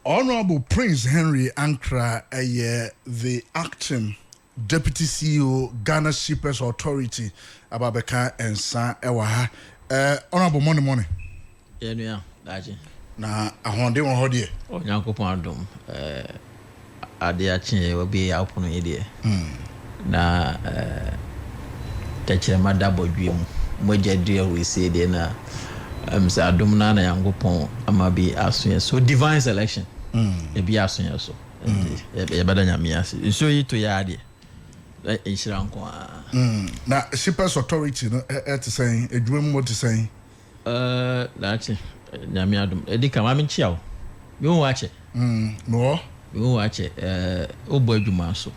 Honorable Prince Henry Ankra, the acting Deputy CEO, Ghana Shippers Authority, Ababeka and San Ewaha. Honorable Money. Yeah, that's it. Na ahonde won ho de. Oh, Nyankopon adom. Ade achi will be out on idea. Na techema double dream. Moja deal we say there na say adom na Nyankopon ama be aso so divine selection. E be aso so. E bada nyame ase. So yi to ya de. E shira nko na Shippers Authority no to say edwum mo to say. That's it. Nyame adom edika ma me chia o me won wache no me won wache obo adwuma so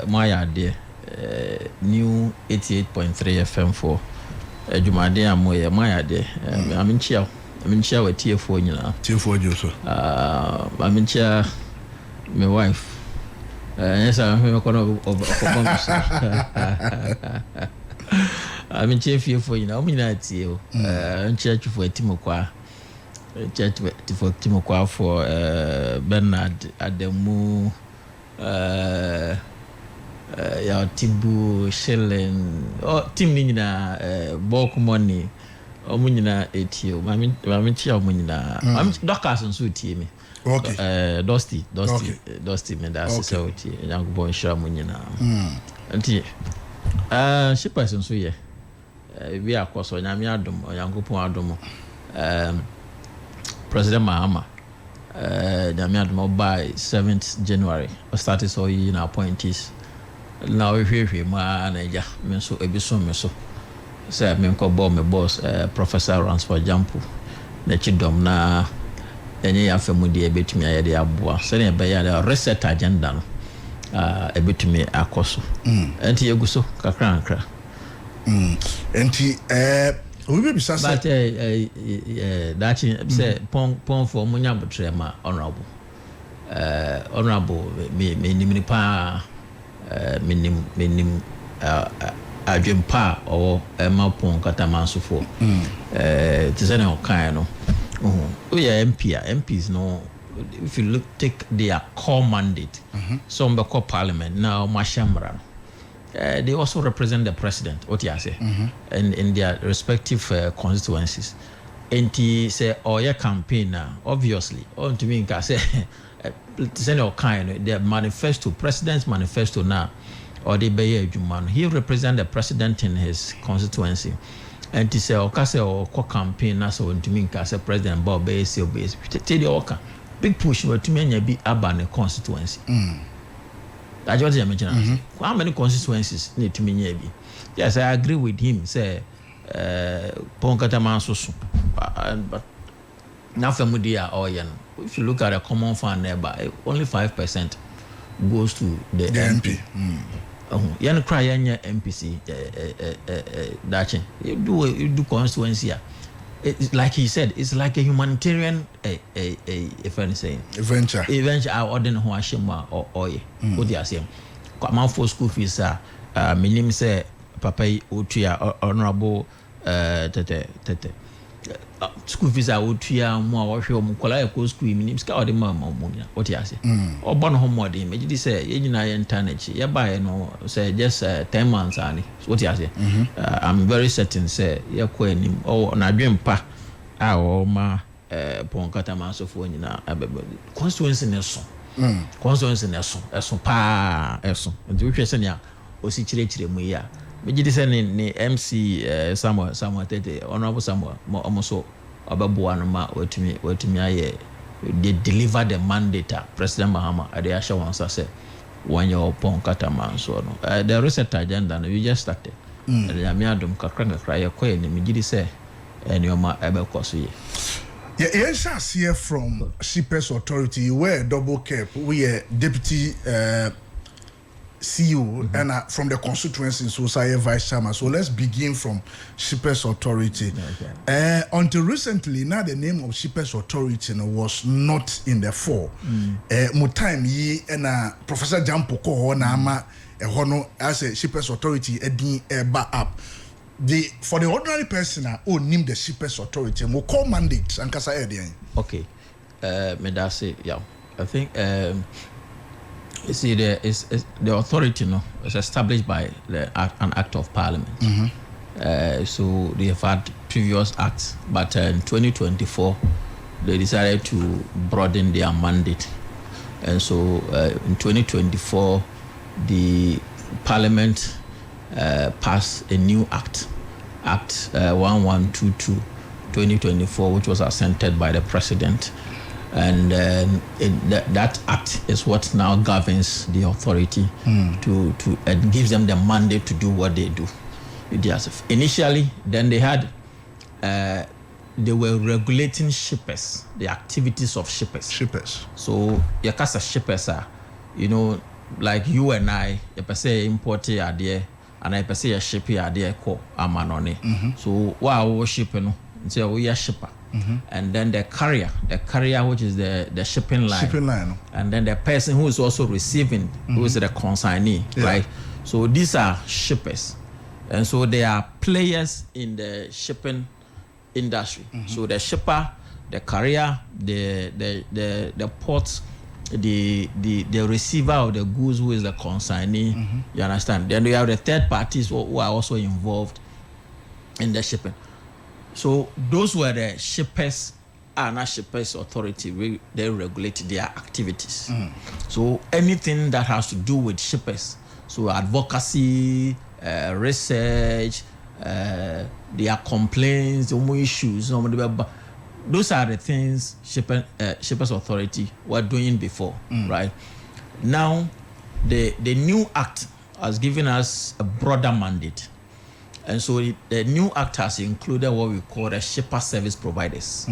mo ya de new 88.3 FM4 adwuma de amoye mo ya de me chia wa TF4 nyina TF4 joso ma me chia me wife yes me ko no I'm chief for you know, Minati, church for Timokwa, church for Timokwa for Bernard Ademu, your Tibu Shilling, or Tim Nina, bulk money, or Munina 80, Mammy Chia Munina, I'm Doctors and Sweet Timmy. Okay. Dusty, me that's so young boy Shamunina. Auntie, Shippers and so yeah. We are course on Yami Adom or Yankopon Adomo. President Mahama Yami Adomo by 7th January started so in appointees. Now we hear ma Naja Menso Ebiso Meso. Say me ko bo me boss Professor Ransford Jampu. Nechidom na enye afemudi ebetumi ayede aboa. Se ne be ya reset agenda no. Ebetumi akoso. Enti yeguso kakra. Enti we be bisa say but that say pon for munya botrema honorable me nimni pa me nim adwempa or ma pon katamanso to say no kind no MPs no if you take their core mandate some be called parliament now mashamra. They also represent the president, what you say, and in their respective constituencies. And he say, your campaign obviously, or to me, I say, send all kind, their manifesto, president's manifesto now, or the Bayer Juman. He represent the president in his constituency. And he say, Okase or campaign, so to me, I say, President Bob Base, tell the Oka, big push, but to me, be urban constituency. That's what I mentioned. How many constituencies need to be? Yes, I agree with him. Say, Ponkatamanso, but now for Mudia or if you look at a common fund nearby, only 5% goes to the MP. You cry any MPC, Dachi. You do constituency. It's like he said, it's like a humanitarian if anything venture I order who ashima or what they are saying. Come for school fees minim say papa utia honorable tete school fees utia mo wo mukola ko school minim ska ode mama munya what you say obo no homo de me say ye nyina ye internet ye buy no say just 10 months ani what you say I'm very certain say ye ko anim o na dwempa a o ma ponkata mansofo nyina constituency ne so constituency ne so pa eso nti wo hwe se ne o si chire mu ya me say ne MC Samuel Tete honorable Samuel omoso obaboa no ma watumi aye they deliver the mandate President Mahama ade asha wonsa say one your ponkata manso no the reset agenda no you just started ya me adom kakra ye koye ne me say enioma ebekoso ye. Yes, here from Shippers Authority, you wear a double cap. We are deputy CEO and from the constituency, so say vice chairman. So let's begin from Shippers Authority. Okay. Until recently, now the name of Shippers Authority was not in the fore. Time ye and Professor Jampoko na ama hono as a Shippers Authority edin back up. For the ordinary person who name the Shippers Authority, we call mandate and kasa edian. Okay. Medase, yeah. I think you see the authority is established by an act of parliament. So they have had previous acts, but in 2024 they decided to broaden their mandate, and so in 2024 the parliament passed a new act 1122 2024, which was assented by the president. And that act is what now governs the authority to and gives them the mandate to do what they do. Initially, then they were regulating shippers, the activities of shippers. So your casa shippers are, like you and I, you per se import idea, and I per se a shipping idea called amanone. So while shipping, so we are shipper. And then the carrier which is the shipping line, and then the person who is also receiving, who is the consignee, right? So these are shippers, and so they are players in the shipping industry. So the shipper, the carrier, the port, the receiver of the goods, who is the consignee. You understand? Then we have the third parties who are also involved in the shipping. So those were the shippers, not shippers authority. They regulate their activities. So anything that has to do with shippers, so advocacy, research, their complaints, issues, those are the things shippers authority were doing before, right? Now, the new act has given us a broader mandate. And so the new act has included what we call the shipper service providers.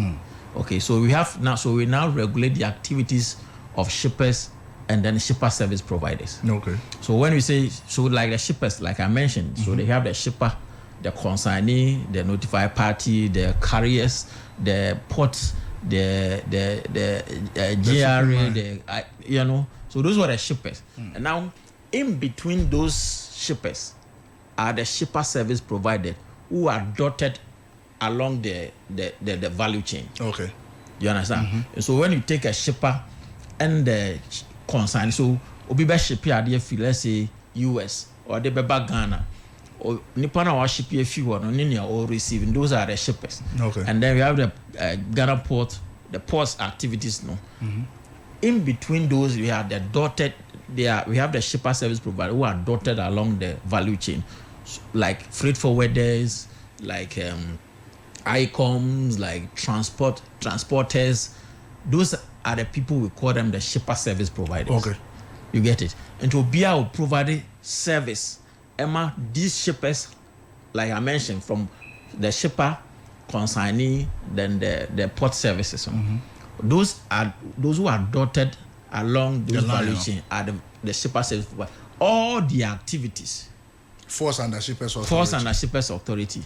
Okay, so we now regulate the activities of shippers and then shipper service providers. Okay. So when we say, so like the shippers, like I mentioned, so they have the shipper, the consignee, the notified party, the carriers, the ports, the GRA, so those were the shippers. And now, in between those shippers are the shipper service providers who are dotted along the value chain. Okay. You understand? And so when you take a shipper and the consignee, so obibe shipper are there, let's say US or the beba Ghana, or Nippon or ship a few one or receiving, those are the shippers. Okay. And then we have the Ghana port, the ports activities. In between those, we have the dotted. We have the shipper service provider who are dotted along the value chain, like freight forwarders, like ICOMs, like transporters. Those are the people, we call them the shipper service providers. Okay. You get it? And to be able to provide service, Emma, these shippers, like I mentioned, from the shipper, consignee, then the port services. Those who are dotted along those value chain are the shipper service provider. All the activities falls under shippers authority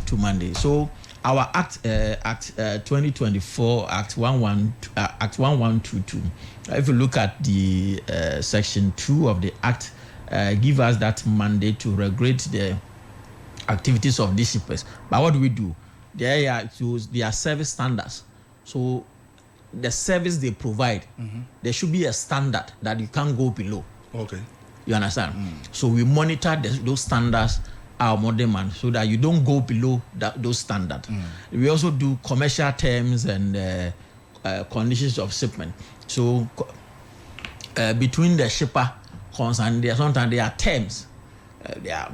to mandate. So our Act 2024 Act 1122. If you look at the section 2 of the Act, give us that mandate to regulate the activities of these shippers. But what do we do? There are service standards. So the service they provide, there should be a standard that you can't go below. Okay. You understand? So we monitor those standards, our modern man, so that you don't go below those standards. We also do commercial terms and conditions of shipment. So between the shipper consignee, sometimes there are terms. There are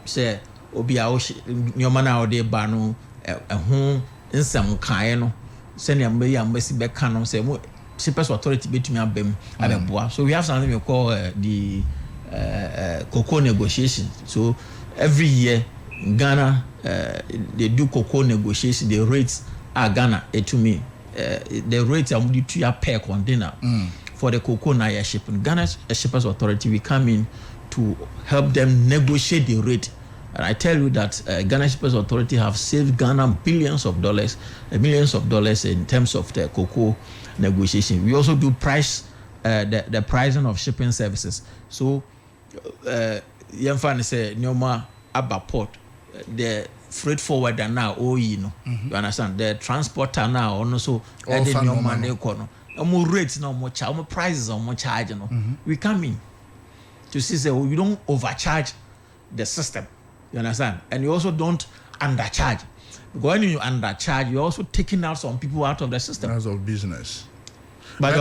say obi a nyoma na ode ba no ho nsem kan no send ya mbesi beka no say mo shippers authority betumi abem abeboa. So we have something we call the cocoa negotiation. So every year in Ghana they do cocoa negotiation. The rates are Ghana to me the rates are only 2 per container for the cocoa na ya shipping. Ghana's shippers authority, we come in to help them negotiate the rate. And I tell you that Ghana Shippers Authority have saved Ghana millions of dollars in terms of the cocoa negotiation. We also do the pricing of shipping services. So, Yemfan say Nyoma Abba Port, the freight forwarder now, you know, you understand? The transporter now, also, adding your money, more rates, no more charge, more prices, or more charge, you know. We come in to see, say, you don't overcharge the system, you understand? And you also don't undercharge. Because when you undercharge, you're also taking out some people out of the system. Out of business. But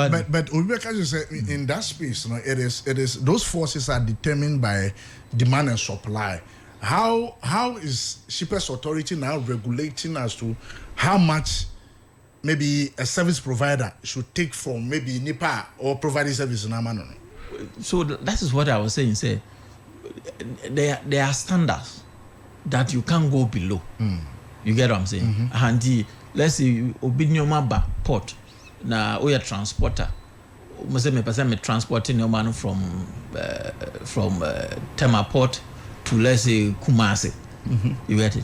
Obibeka just said in that space, you know, it is those forces are determined by demand and supply. How is Shippers Authority now regulating as to how much maybe a service provider should take from maybe NIPA or providing service in Amano? So that is what I was saying. Say there are standards that you can't go below. You get what I'm saying? And let's say Obinioma port. Na we are transporter. Me say me person me transporting your man from Tema Port to, let's say, Kumasi. You get it?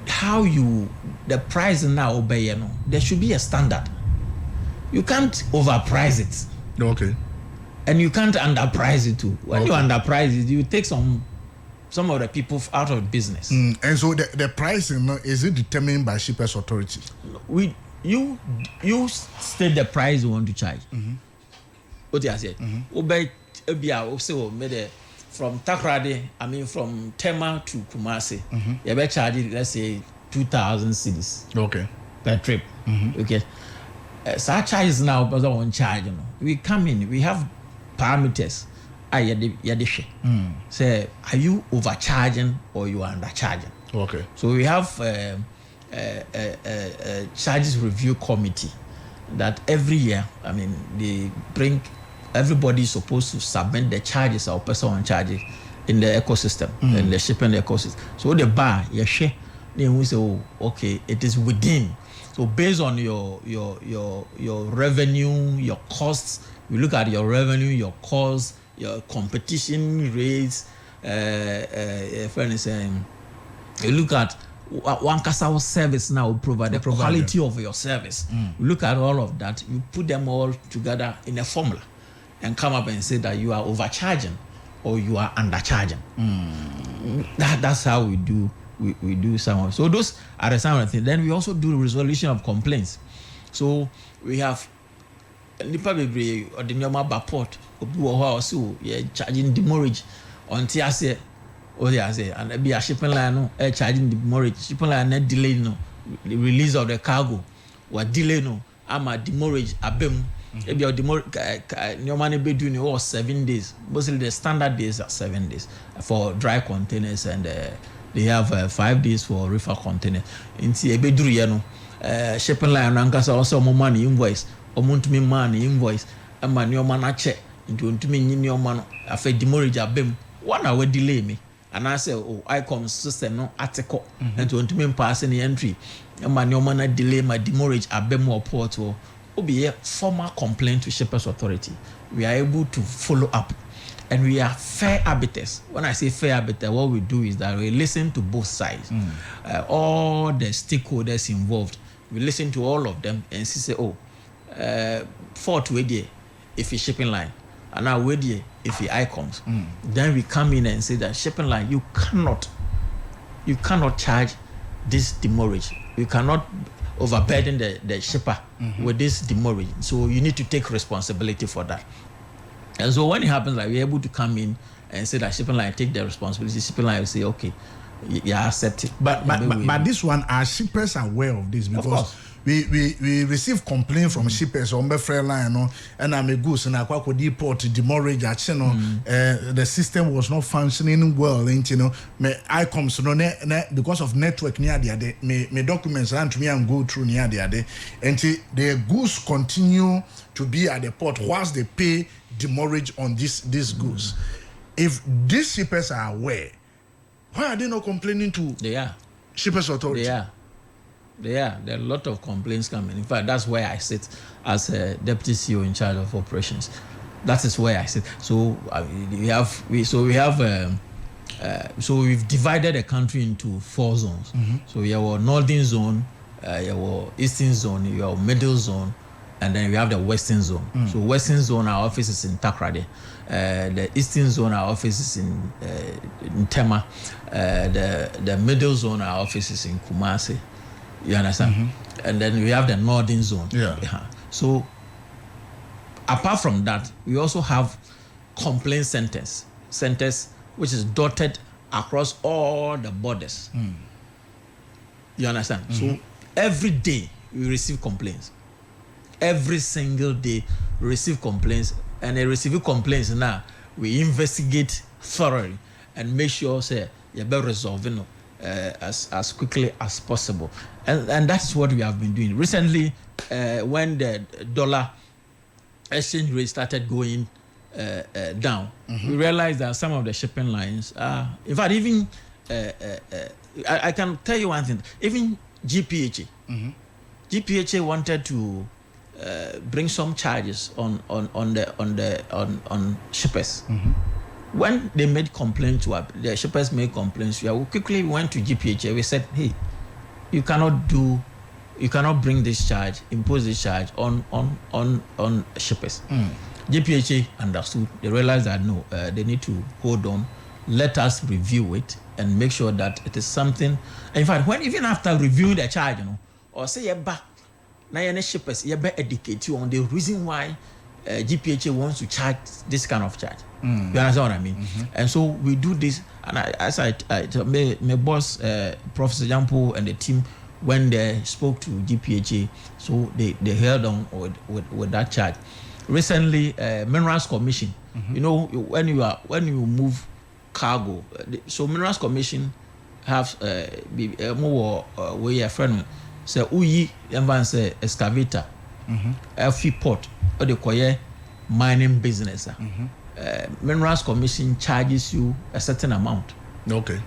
How the price now obey, you know, there should be a standard. You can't overprice it. Okay. And you can't underprice it too. When you underprice it, you take some of the people out of business. And so the pricing, is it determined by Shippers Authority? You state the price you want to charge. What I said? From Takoradi, I mean from Tema to Kumasi, you better charge it, let's say 2,000 cedis. Okay. Per trip. Okay. Such charges now, but I won't charge. You know, we come in, we have parameters. Say, are you overcharging or you are undercharging? Okay. So we have charges review committee that every year, I mean, they bring, everybody is supposed to submit the charges or person charges in the ecosystem, in the shipping ecosystem. So the bar, you share, then we say, oh, okay, it is within. So based on your revenue, your costs, we look at your revenue, your costs, your competition rates, you look at one customer service now provide the quality of your service. You look at all of that, you put them all together in a formula and come up and say that you are overcharging or you are undercharging. That's how we do some of. So those are the some of the things. Then we also do resolution of complaints. So we have nipa bebre or the normal port obi wo ho also charging demurrage on TSA. Oh yeah, say and be a shipping line no charging demurrage. Shipping line na delay no the release of the cargo or delay no ama demurrage abem. If your demurrage your money be doing it 7 days. Mostly the standard days are 7 days for dry containers and they have 5 days for reefer container. Inti ebe duru ye no shipping line ankasa also mo money invoice omuntumi money invoice ama ne oma na che nti ontumi nyi ne oma no afa demurrage abem 1 hour delay me and I say ICOM system no article nti ontumi pass the entry ama ne oma na delay my demurrage abem or port or be a formal complaint to Shippers Authority. We are able to follow up. And we are fair arbiters. When I say fair arbiter, what we do is that we listen to both sides. All the stakeholders involved. We listen to all of them and say, Fort Wedie, if it's shipping line, and now Wedie, if it's ICOMs. Then we come in and say that shipping line, you cannot charge this demurrage. You cannot overburden the shipper with this demurrage. So you need to take responsibility for that. And so when it happens, like we're able to come in and say that shipping line take the responsibility. Shipping line will say, okay, you accept it. But this one, are shippers aware of this? Because we receive complaint from shippers on the free line, no, and I'm a goose and I could deport demurrage at the system was not functioning well, you know. I come so no because of network near the other, my documents run to me and go through near the other, and the goose continue to be at the port whilst they pay demurrage on this goods. If these shippers are aware, why are they not complaining to Shippers Authority? There are a lot of complaints coming. In fact, that's where I sit as a deputy CEO in charge of operations. That is where I sit. So we've divided the country into 4 zones. So you have a northern zone, you have a eastern zone, you have a middle zone, and then we have the Western Zone. So Western Zone, our office is in Takrady. The Eastern Zone, our office is in Tema. The Middle Zone, our office is in Kumasi. You understand? And then we have the Northern Zone. Yeah. So apart from that, we also have complaint centers which is dotted across all the borders. You understand? So every day we receive complaints. Every single day we receive complaints, and they receive complaints now. We investigate thoroughly and make sure say you better resolve as quickly as possible. And that's what we have been doing. Recently, when the dollar exchange rate started going down, we realized that some of the shipping lines are, in fact, even I can tell you one thing. Even GPHA wanted to bring some charges on shippers. When they made complaints to the shippers made complaints, we quickly went to GPHA. We said, hey, you cannot bring this charge, impose this charge on shippers. GPHA understood. They realized that no, they need to hold on. Let us review it and make sure that it is something. In fact, even after reviewing the charge, or say now shippers, you better educate you on the reason why GPHA wants to charge this kind of charge. You understand what I mean? And so we do this, and my boss, Professor Jampo, and the team, when they spoke to GPHA, so they held on with that charge. Recently, Minerals Commission, when you move cargo, so Minerals Commission have more way a friend say uyi emban say excavator every port or the koye mining business. Minerals Commission charges you a certain amount. Okay.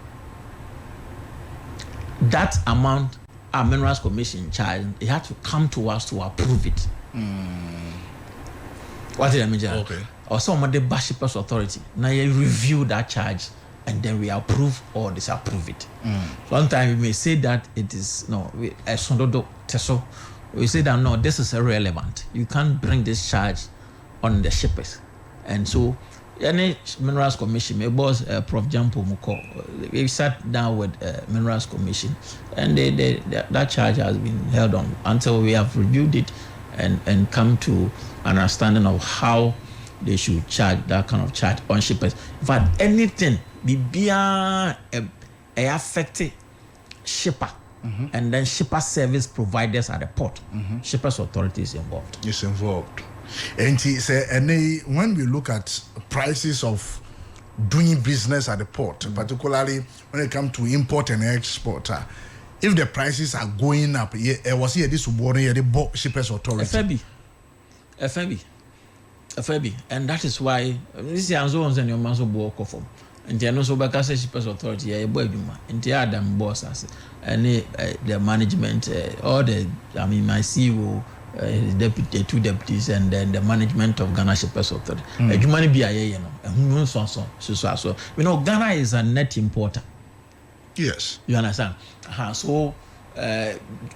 That amount our Minerals Commission charge, it had to come to us to approve it. What did I mean? Okay. Or some of the Shippers Authority now you review that charge and then we approve or disapprove it. Sometimes we may say that it is we say that no, this is irrelevant. You can't bring this charge on the shippers. And so any Minerals Commission, my boss Prof. Jampo Muko, we sat down with Minerals Commission, and that charge has been held on until we have reviewed it and come to an understanding of how they should charge that kind of charge on shippers. In fact, anything be affected shipper and then shipper service providers at the port, Shippers Authority is involved. It's involved. And when we look at prices of doing business at the port, particularly when it comes to import and export, if the prices are going up, was here this subordinate the Shippers Authority. FAB, and that is why this is also your master work of them. And they also back as Shippers Authority, a boy, and the Adam boss, and the management, all the, my CEO, deputy, two deputies, and then the management of Ghana Shippers Authority. You might be and who knows so. Ghana is a net importer. Yes. You understand? So,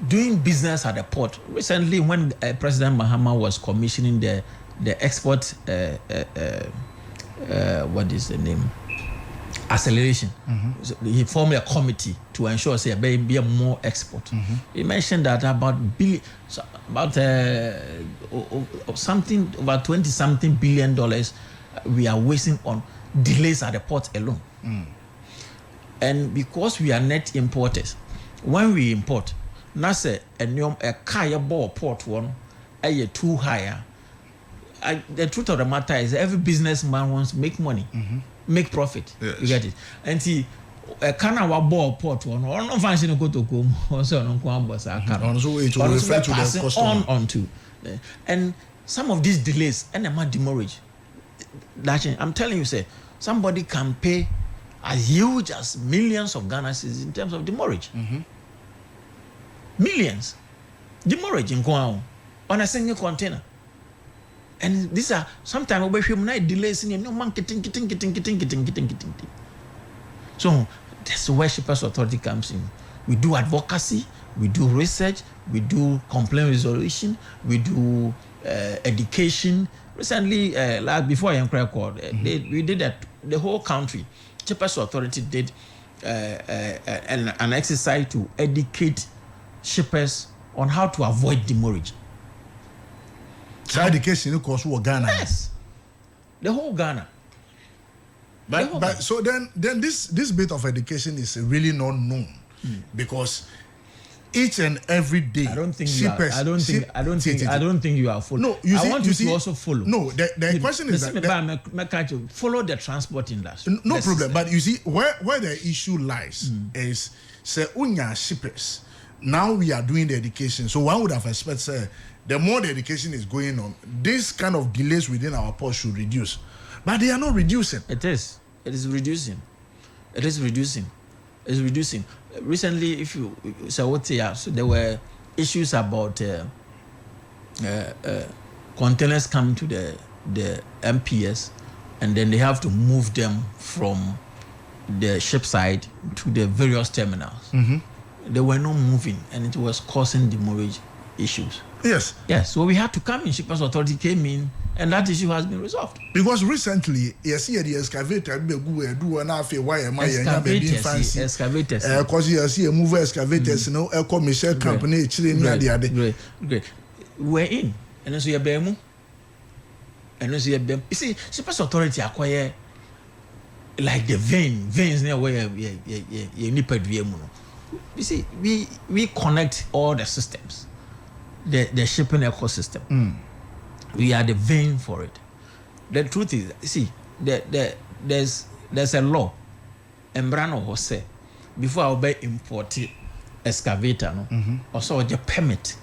doing business at the port, recently when President Mahama was commissioning the export, what is the name? Acceleration. So he formed a committee to ensure there be more export. He mentioned that about something about $20-something billion we are wasting on delays at the port alone. And because we are net importers, when we import, now say a car ball port one, too higher. The truth of the matter is every businessman wants to make money, make profit. Yes. You get it? And see, a Canada ball port one, or no function go to go, also no boss. So it will refer to the customer. On to, and some of these delays and the amount demurrage. I'm telling you, say somebody can pay as huge as millions of Ghana cedis in terms of demurrage. Millions, demurrage in Kwao on a single container. And these are sometimes we have delays in no man getting. So that's where Shippers Authority comes in. We do advocacy, we do research, we do complaint resolution, we do education. Recently, like before I am record, we did that. The whole country, Shippers Authority did an exercise to educate shippers on how to avoid demurrage. So education of course was Ghana. Yes, the whole Ghana. But so then this bit of education is really not known because each and every day. I don't think you are following. No, you see, I want you to also follow. No, the question is that follow the transport industry. No problem, but you see where the issue lies is say unya shippers. Now we are doing the education, so one would have expected say the more the education is going on, this kind of delays within our port should reduce, but they are not reducing. It is reducing. It's reducing. Recently, if you so there were issues about containers coming to the MPS, and then they have to move them from the ship side to the various terminals. They were not moving, and it was causing demurrage issues. Yes. So we had to come in. Shippers Authority came in, and that issue has been resolved. Because recently, you see the excavator do an affair why am I fancy excavators. Because you see a mover excavators, you know, a commercial company Great. We're in, and then so you're bemu, and then so you're bemu. You see, Shippers Authority acquire like the veins near where you need to be. You see, we connect all the systems, the shipping ecosystem. We are the vein for it. The truth is, see, there's a law. Embrano Jose, before I buy imported excavator, also the permit,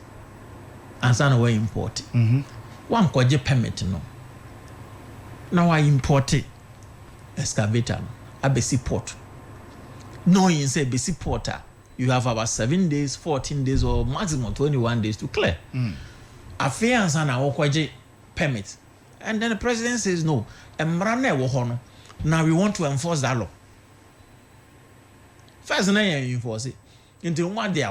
and some way import. One called the permit, no. Now I imported excavator, I basic port. No, you say basic porter. You have about 7 days, 14 days, or maximum 21 days to clear. Affairs and our permit. And then the president says no. Now we want to enforce that law. First, now you enforce it. Until one day,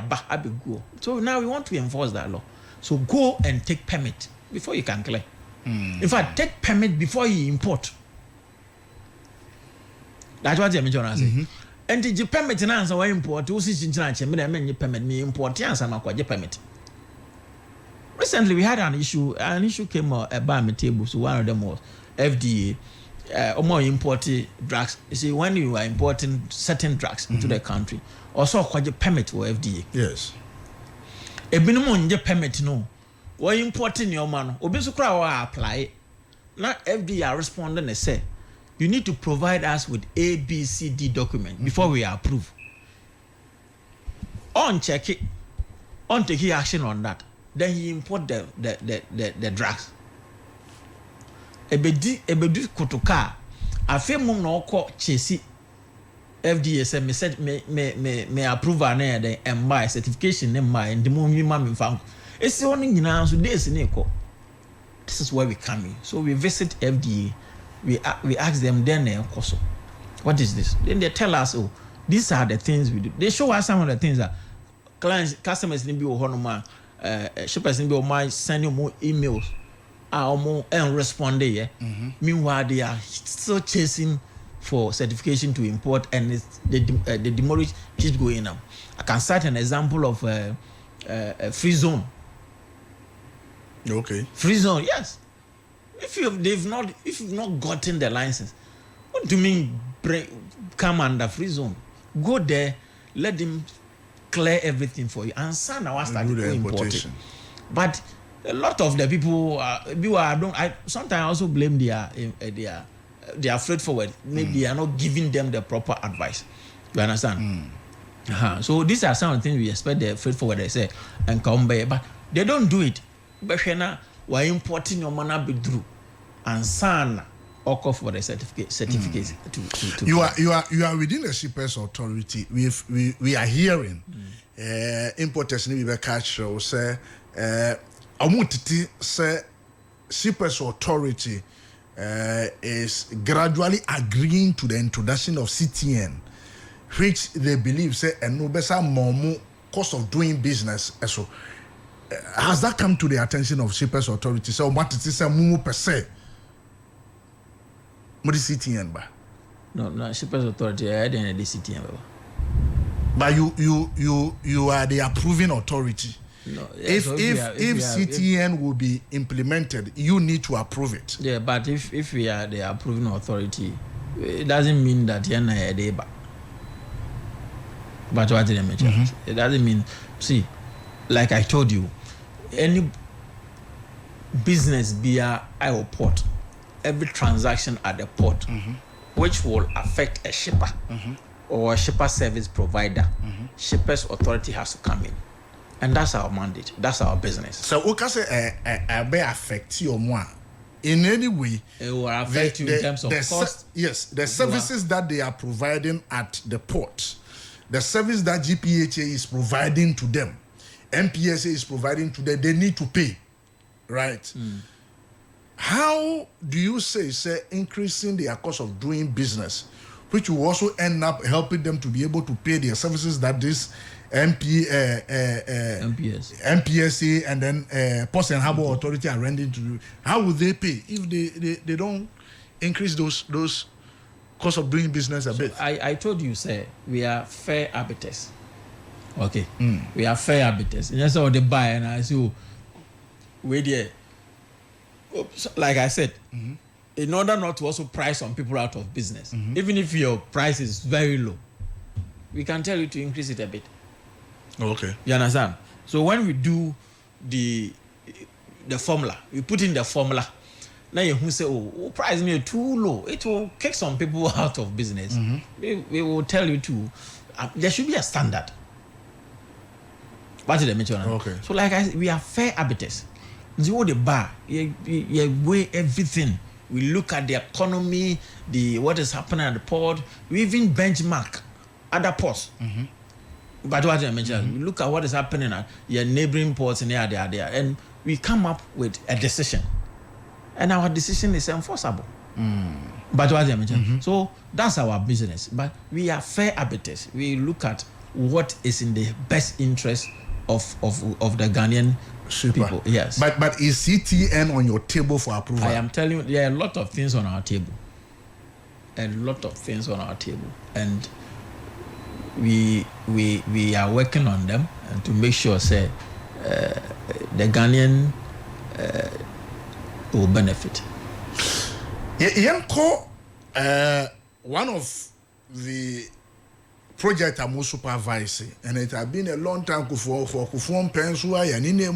go. So now we want to enforce that law. So go and take permit before you can clear. In fact, take permit before you import. That's what I'm trying to say. And the permit and answer why import, who sees in China, me permit me import, answer my permit. Recently, we had an issue. An issue came about my table. So one of them was FDA, or more imported drugs. You see, when you are importing certain drugs into the country, also quite a permit for FDA. Yes. A minimum permit no. Why importing your man? Obisukra apply. Now FDA are responding and say, you need to provide us with A, B, C, D document before we approve. On check it, on take action on that. Then he import the drugs. Ebedi kotoka. Afe mum na oko chesi FDA say me approve na den emba certification ne ma and mum yi ma me fa. Esi oni nyina so days ne ko. This is where we come in. So we visit FDA. We ask them then what is this? Then they tell us, oh, these are the things we do. They show us some of the things that customers need to be on shippers need to be sending more emails and responding. Yeah. Meanwhile, they are still chasing for certification to import, and the demurrage keeps going up. I can cite an example of a free zone. Okay. Free zone, yes. If you've not gotten the license, what do you mean come under free zone? Go there, let them clear everything for you, and son now start to import. But a lot of the people I sometimes I also blame they are straightforward. Maybe they are not giving them the proper advice. You understand? So these are some of the things we expect the straightforward they say and come by, but they don't do it. But we're importing your money be through and son or for the certificates to you are within the Shippers Authority. We are hearing importers need to catch say amutiti say Shippers Authority is gradually agreeing to the introduction of CTN which they believe say and no better more cost of doing business. So has that come to the attention of Shippers Authority? So what it is a more per se. What is CTN ba? No, Shippers Authority. I didn't the CTN ba. But you are the approving authority. No, yeah, if CTN will be implemented, you need to approve it. Yeah, but if we are the approving authority, it doesn't mean that you're not a deba. But what did I mention? It doesn't mean. See, like I told you, any business via airport, every transaction at the port, which will affect a shipper or a shipper service provider, Shippers Authority has to come in. And that's our mandate. That's our business. So, okay, say, may affect you more in any way. It will affect you in terms of cost. Yes, the services that they are providing at the port, the service that GPHA is providing to them, MPSA is providing to them, they need to pay, right? How do you say increasing their cost of doing business, which will also end up helping them to be able to pay their services that this MPSA and then Post and Harbour Authority are rendering to do? How will they pay if they don't increase those cost of doing business a bit? I told you, sir, we are fair arbiters. Okay, we are fair arbiters. And that's all they buy, and I say, wait there. Like I said, in order not to also price some people out of business, even if your price is very low, we can tell you to increase it a bit. Okay. You understand? So when we do the formula, we put in the formula. Now you say, oh, price me too low. It will kick some people out of business. We will tell you to. There should be a standard. What did I mention? Okay. So like I said, we are fair arbiters. You the bar, you weigh everything. We look at the economy, what is happening at the port. We even benchmark other ports. But what I mentioned, we look at what is happening at your neighboring ports and there, and we come up with a decision. And our decision is enforceable. But what I mentioned, so that's our business. But we are fair arbiters. We look at what is in the best interest of the Ghanaian people. Yes. But is CTN on your table for approval? I am telling you, there are a lot of things on our table. And we are working on them and to make sure say the Ghanaian will benefit. One of the project I'm supervising, and it has been a long time for Kufuor Pensua and in a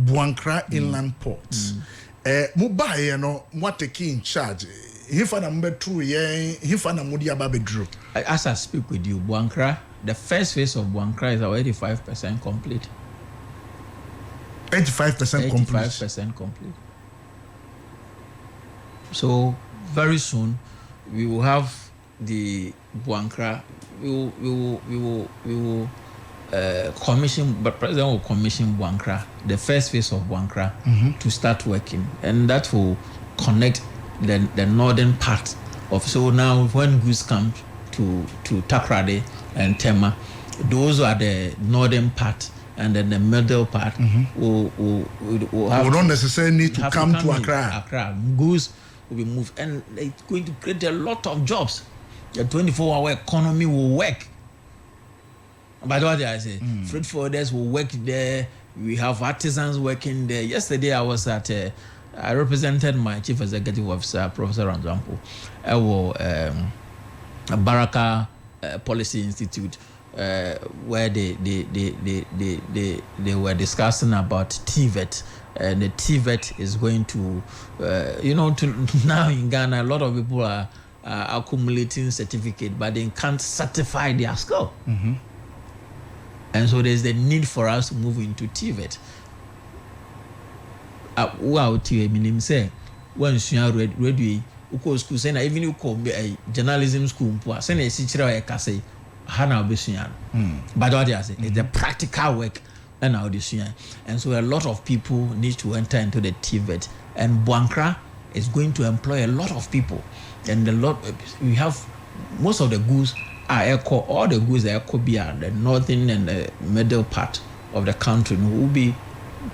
Buankra inland port. Mubai, what taking in charge. As I speak with you, Buankra, the first phase of Buankra is already 85% complete. 85% complete. 85% complete. So very soon we will have the Buankra. We will commission, but President will commission Buankra, the first phase of Buankra, to start working, and that will connect the northern part of. So now when goods come to Takoradi and Tema, those are the northern part, and then the middle part will have. We don't necessarily need to come to Accra. Goods will be moved, and it's going to create a lot of jobs. The 24-hour economy will work. But what I say, freight forwarders will work there. We have artisans working there. Yesterday I was at. I represented my chief executive officer, Professor Ranzampo, at Baraka Policy Institute, where they were discussing about TVET, and the TVET is going to, to now in Ghana, a lot of people are accumulating certificate, but they can't certify their skill, and so there's the need for us to move into TVET. Wow, to meaning say once you are ready, uko school say na even you call journalism school mpo say na esichira e kase hana obesuan. But what I say is the practical work and how this year, and so a lot of people need to enter into the TVET, and Buankra is going to employ a lot of people, and we have most of the goods are echo. All the goods that could be at the northern and the middle part of the country will be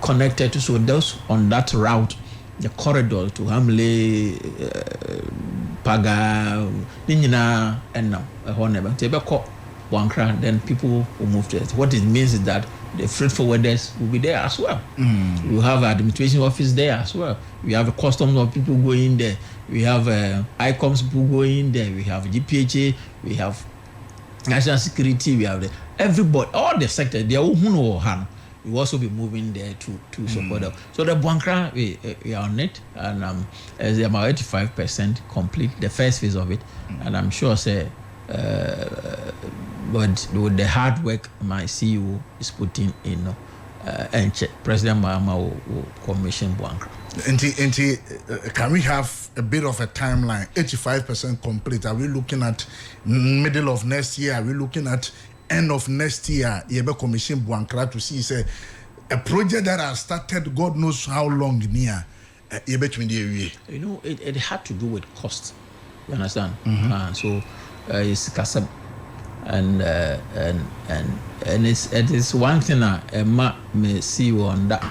connected to. So those on that route, the corridor to Hamle, Paga, Nina, and now Tebeko, Wankra, then people will move to it. What it means is that the freight forwarders will be there as well. You have an administration office there as well. We have a customs of people going there. We have ICOMS people going there. We have GPHA. We have national security. We have everybody, all the sectors. They are all hand. We will also be moving there to support them. So the Buankra, we are on it, and it's about 85% complete, the first phase of it, and I'm sure say. But with the hard work my CEO is putting in, and President Mahama will commission Buankra. Can we have a bit of a timeline? 85% complete. Are we looking at middle of next year? Are we looking at end of next year? You have commission Buankra to see say a project that has started God knows how long near. You know, it had to do with cost. You understand? So it's Kasab. And it is one thing Emma may see on that.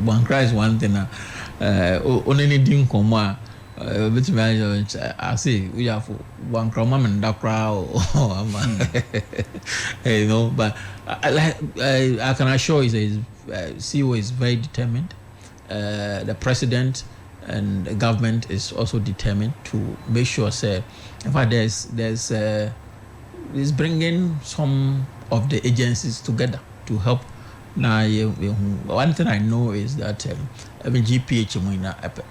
Buankra is one thing only needing come I say we have Buankra mom and that crowd, you know, but I can assure you that CEO is very determined. The president and the government is also determined to make sure say in fact there's is bringing some of the agencies together to help. Now, one thing I know is that GPH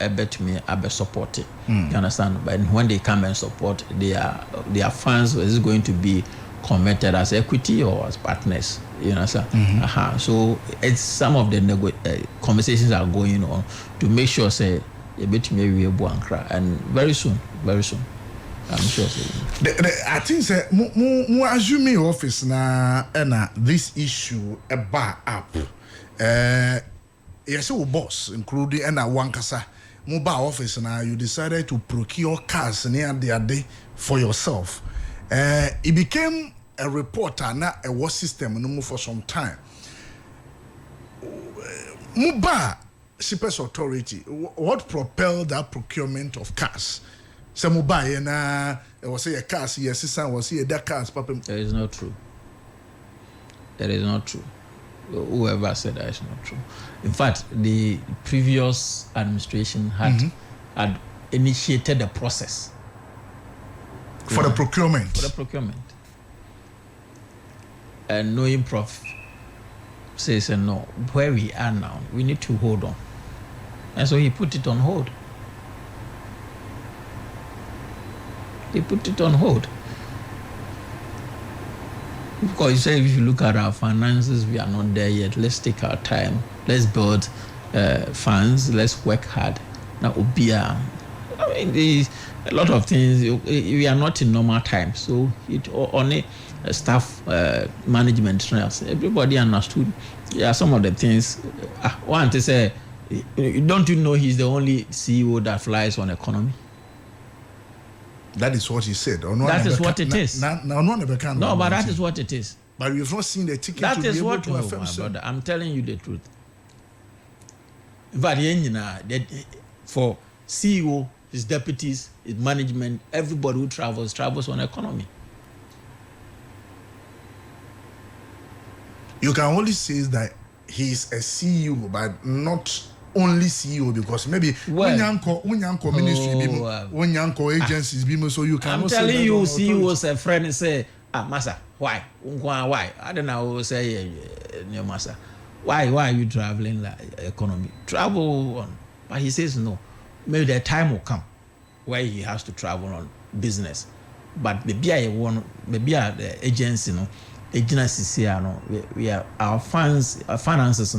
I bet me I be supported. You understand? But when they come and support, their funds is going to be converted as equity or as partners. You understand? So it's some of the conversations are going on to make sure say a bit maybe a Buankra, and very soon. I'm sure. I think say mo assume office na this issue a bar up. Yes, your boss, including Wankasa, mo bar office na you decided to procure cars near the day for yourself. It became a reporter na a war system no more for some time. Mo bar Shippers Authority. What propelled that procurement of cars? Some buy and was say a cars, yes, son was here that cars, papa. That is not true. That is not true. Whoever said that is not true. In fact, the previous administration had initiated the process for the procurement. And knowing Prof says no, where we are now, we need to hold on. And so he put it on hold. Because he said, if you look at our finances, we are not there yet. Let's take our time. Let's build funds. Let's work hard. Now, a lot of things, we are not in normal times. So it only staff management trials. Everybody understood. Yeah, some of the things. One to say, don't you know he's the only CEO that flies on economy? That is what he said. That is what it is. No, but that is what it is. But we've not seen the ticket that to is be what able to affirm. My brother, I'm telling you the truth. But for CEO, his deputies, his management, everybody who travels on economy. You can only say that he's a CEO, but not only CEO, because maybe unyanko ministry unyanko agencies so you can. I'm telling you, CEO's a friend and say, Massa, why? I don't know. Say, Massa, why are you traveling like economy? Travel on, but he says no. Maybe the time will come where he has to travel on business. But maybe the agency, agency, we are our finances,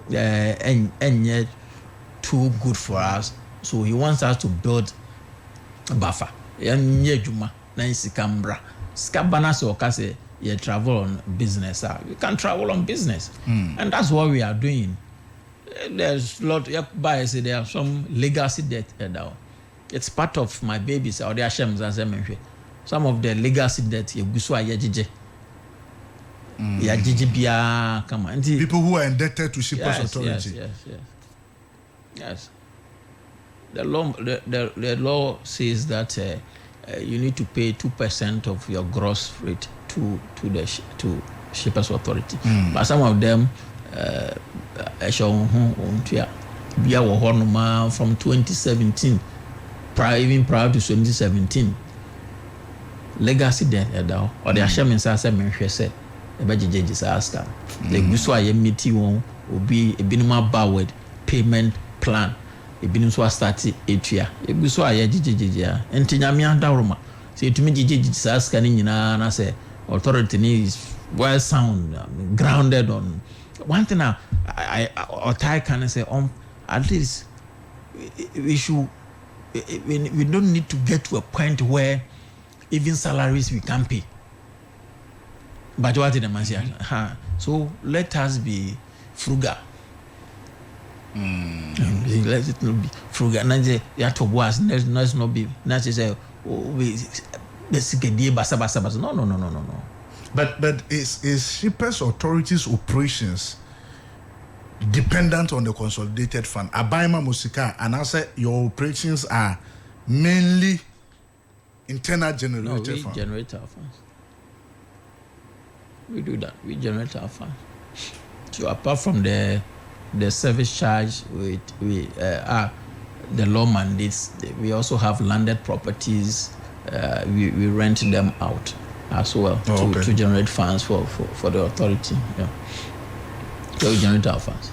and yet too good for us. So he wants us to build a buffer. Juma, Nancy Cambra, Scabanas or Case, you travel on business. You can travel on business. And that's what we are doing. There's a lot, there are some legacy debt now. it's part of my babies or the ashems as I some of the legacy that you go so ayejije. Yeah, jijibia come on. People who are indebted to Shippers Authority. Yes. The law says that you need to pay 2% of your gross rate to Shippers Authority. But some of them, from 2017, even prior to 2017, legacy there, or the Hashem said, the disaster. The Guswa Yemiti will be a minimum bowed payment plan. A binuswa started etria. A Guswa Yajija, and Tinyamia Daruma. Say to me, disaster, and I say, authority is well sound, grounded on one thing. I can say, at least we don't need to get to a point where even salaries we can't pay. But what did the man say? So let us be frugal. Let it not be frugal. You have to was let's not be. Not say basically basa. No. But is Shippers Authority's operations dependent on the consolidated fund? Abaima Musika, and I say your operations are mainly internal generated fund. We generate our funds. We do that. We generate our funds. So apart from the service charge, we the law mandates. We also have landed properties. We rent them out as well to generate funds for the authority. Yeah. So we generate our funds.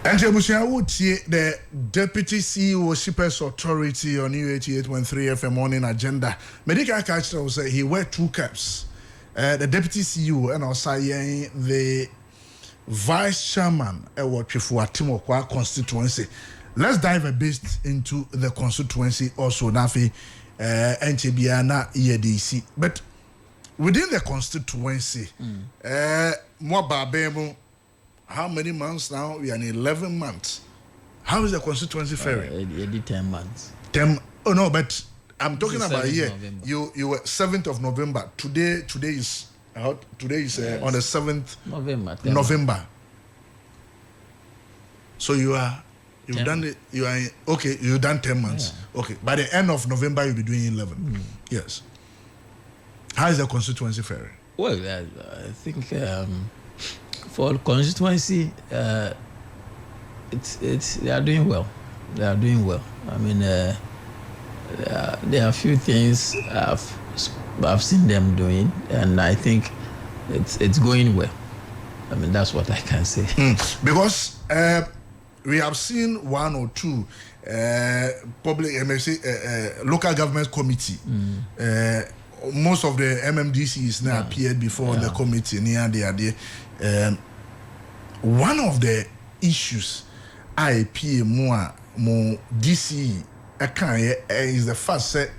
And the Deputy CEO Shippers Authority on U88.3 FM morning agenda. Medical catcher will say he wear two caps. The Deputy CEO and also the Vice Chairman at Timokwa constituency. Let's dive a bit into the constituency also. Nafi NTBiana EDC. But within the constituency, how many months now? We are in 11 months. How is the constituency faring? 10 months. 10. Oh no, but I'm talking about here. You were 7th of November. Today is out. Today is on the 7th November. So you've done it. You are okay. You've done 10 months. Yeah. Okay. By the end of November, you'll be doing 11. Yes. How is the constituency faring? Well, I think for constituency, it's they are doing well. They are doing well. I mean, there are a few things I've seen them doing, and I think it's going well. I mean, that's what I can say. Because we have seen one or two public local government committee. Most of the MMDCs now appeared before the committee near the idea. One of the issues IPA more DC is the first set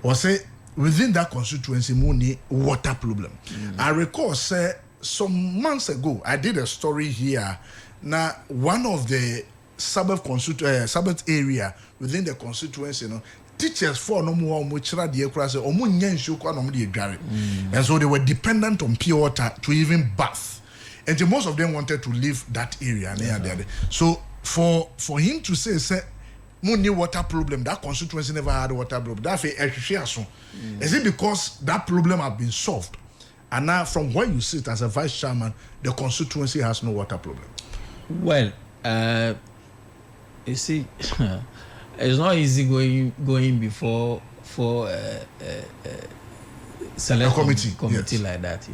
was say within that constituency money water problem. I recall some months ago I did a story here. Now one of the suburb area within the constituency, teachers for no more and so they were dependent on pure water to even bath. And most of them wanted to leave that area. So for him to say money water problem, that constituency never had a water problem. That's is it because that problem has been solved? And now from where you sit as a vice chairman, the constituency has no water problem? Well, you see, it's not easy going before for select committee like that,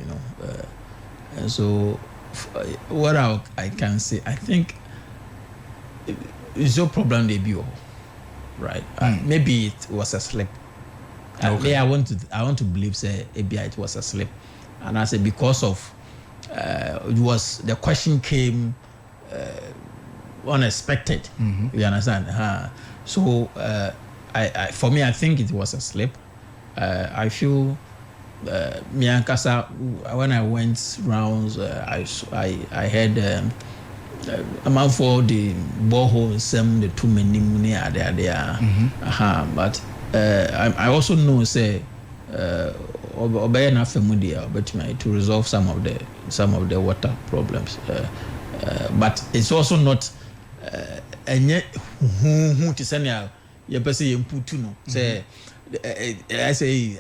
and so what I can say, I think it's no problem they be right. Maybe it was a slip. I want to believe say maybe it was a slip, and I say because of it was the question came unexpected. You understand? So for me, I think it was a slip. I feel Miankasa when I went rounds, I heard I'm for the borehole, some the too many money are there. But I also know say obey enough media, but to resolve some of the water problems. But it's also not and yet who to send out your person put no say I say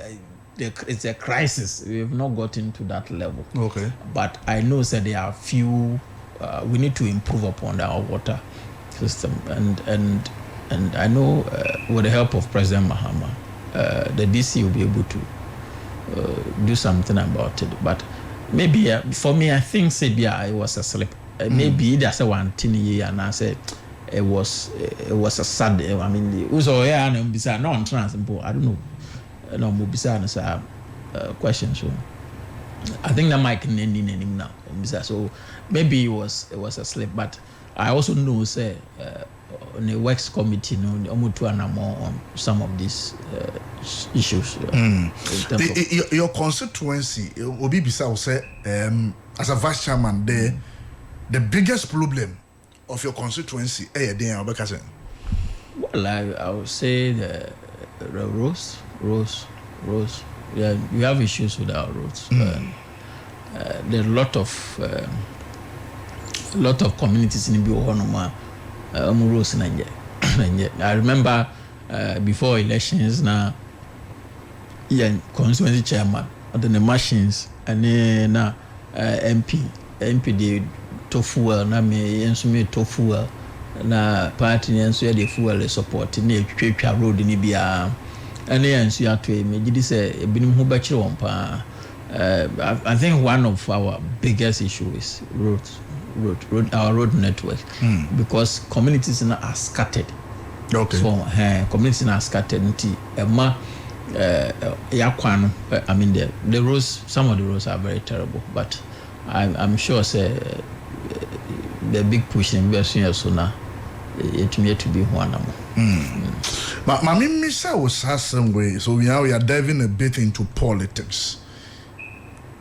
it's a crisis. We have not gotten to that level. Okay. But I know that there are few. We need to improve upon our water system, and I know with the help of President Mahama, the DC will be able to do something about it. But maybe for me, I think it was a slip. Maybe there's a one thing and I said it was a sad. I mean, it was all yeah, no transable. I don't know. No, more question. So I think that might ending now. So maybe it was a slip, but I also know say on the works committee, more on some of these issues. Your constituency, Obibisa will say, as a vice chairman, the biggest problem of your constituency, well, I would say the roads. Yeah, we have issues with our roads. There are a lot of communities in Biohonoma, roads in Nigeria. I remember before elections now, constituency chairman, and then the machines, and then MP did to fuel, na me ensume to fuel, na party ensume the fuel support, ne twetwa road ni bia. And yes, you have to imagine say I think one of our biggest issues is our road network, because communities are scattered. Okay. So communities are scattered. I mean the roads. Some of the roads are very terrible, but I'm sure say the big push in Brazil so now it may to be one more. But my Misa was some way, so we are diving a bit into politics.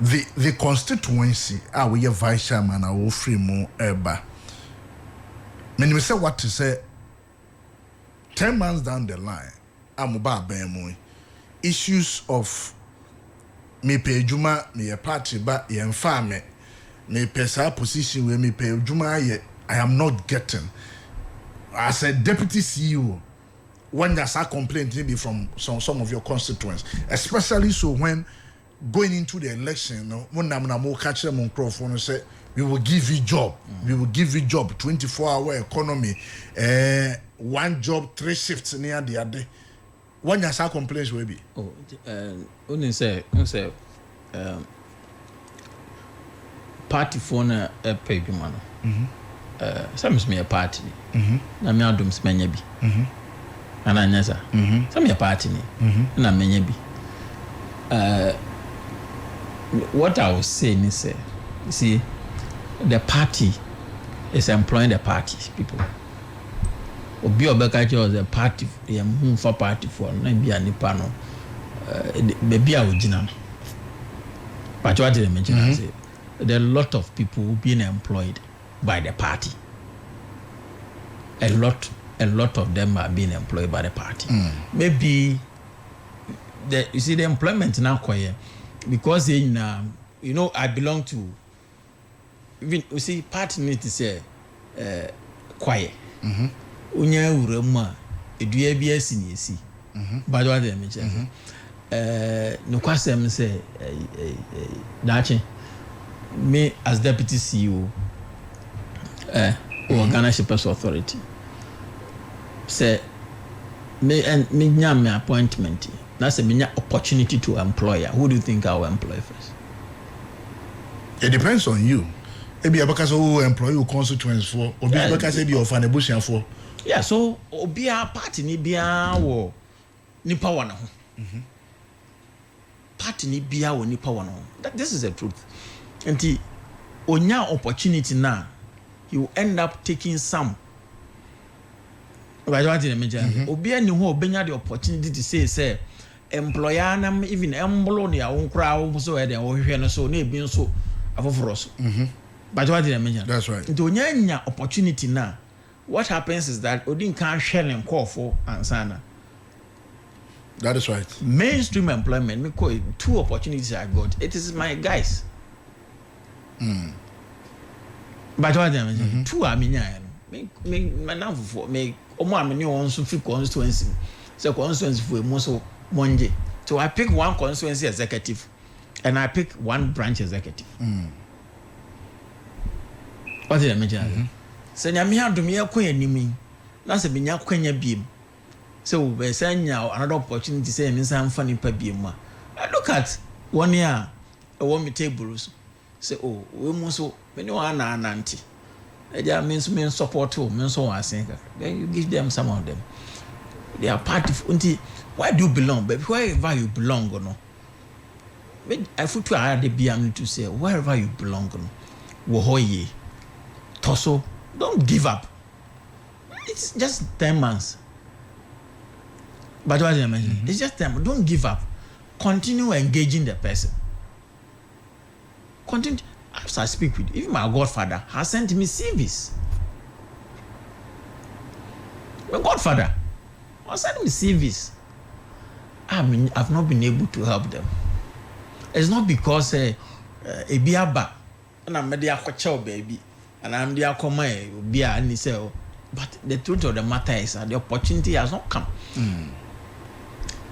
The constituency, we are vice chairman, I will free more eba. When we say what to say, 10 months down the line, I'm about bemoy issues of me pay Juma, me a party, but ye farm me pay sa position where me pay Juma yet. I am not getting. As a deputy CEO, when there's a complaint maybe from some of your constituents, especially so when going into the election, when I'm more catch them on microphone and say, we will give you job, we will give you job, 24-hour economy, one job, 3 shifts near the other. When there's a complaint will be. Oh, only say, party phone a pay man. Some is me a party. Na me adum smenya bi. Ana nyasa. Some me a party ni. Na menya bi. What I was saying is, you see, the party is employing the party people. Obi obeka was a party, for party for na bi anipa no. Baby a ojina. But what did I mention? I say there are a lot of people being employed by the party. A lot of them are being employed by the party. Maybe you see the employment now quiet because in I belong to even you see party need to say quiet. Unya urema edua bi asini but what they mention no kwasem say dachi me as deputy CEO or Ghana Shippers Authority say me nyam me appointment that's a me opportunity to employer. Who do you think I will employ first? It depends on you. Maybe because who employ you constituents for or because maybe you find a bush for. Yeah, so obi a party ni bia wo nipa wana ho. Party ni bia wo nipa wana ho. This is the truth. Enti onya opportunity na you end up taking some. Right, what in the major? Obi any who obenya the opportunity to say employer nam even embolo ne a wo kra wo so e dey wo hwehwe no so na ebi nso afoforo so. But what did I mention? That's right. The only opportunity now. What happens is that Odin can't share and call for ansana. That is right. Mainstream employment, me call it 2 opportunities I got. It is my guys. But what I mean, 2 I mean, me now for me. Omo ameni won so free constituency. So constituency for mo so monje. So I pick one constituency executive, and I pick one branch executive. What did I mention? So nyame adom ye kɔ anim na se benya kwanya biem. So we senya another opportunity say me san fa nipa biem a. Look at one year a one tables. Say oh we mo so me ne wan na ananti. Eja means support to me so wan sen. Then you give them some of them. They are part of until why do you belong? But wherever you belong or no. I put to I the biam to say wherever you belong no. Wo hoye. Toso, don't give up. It's just 10 months. But what I mentioned, it's just 10 months. Don't give up. Continue engaging the person. Continue. As I speak with you, even my godfather has sent me CVs. My godfather has sent me CVs. I've not been able to help them. It's not because a biaba and I'm media baby. And I'm the Akoma, be and say, but the truth of the matter is that the opportunity has not come.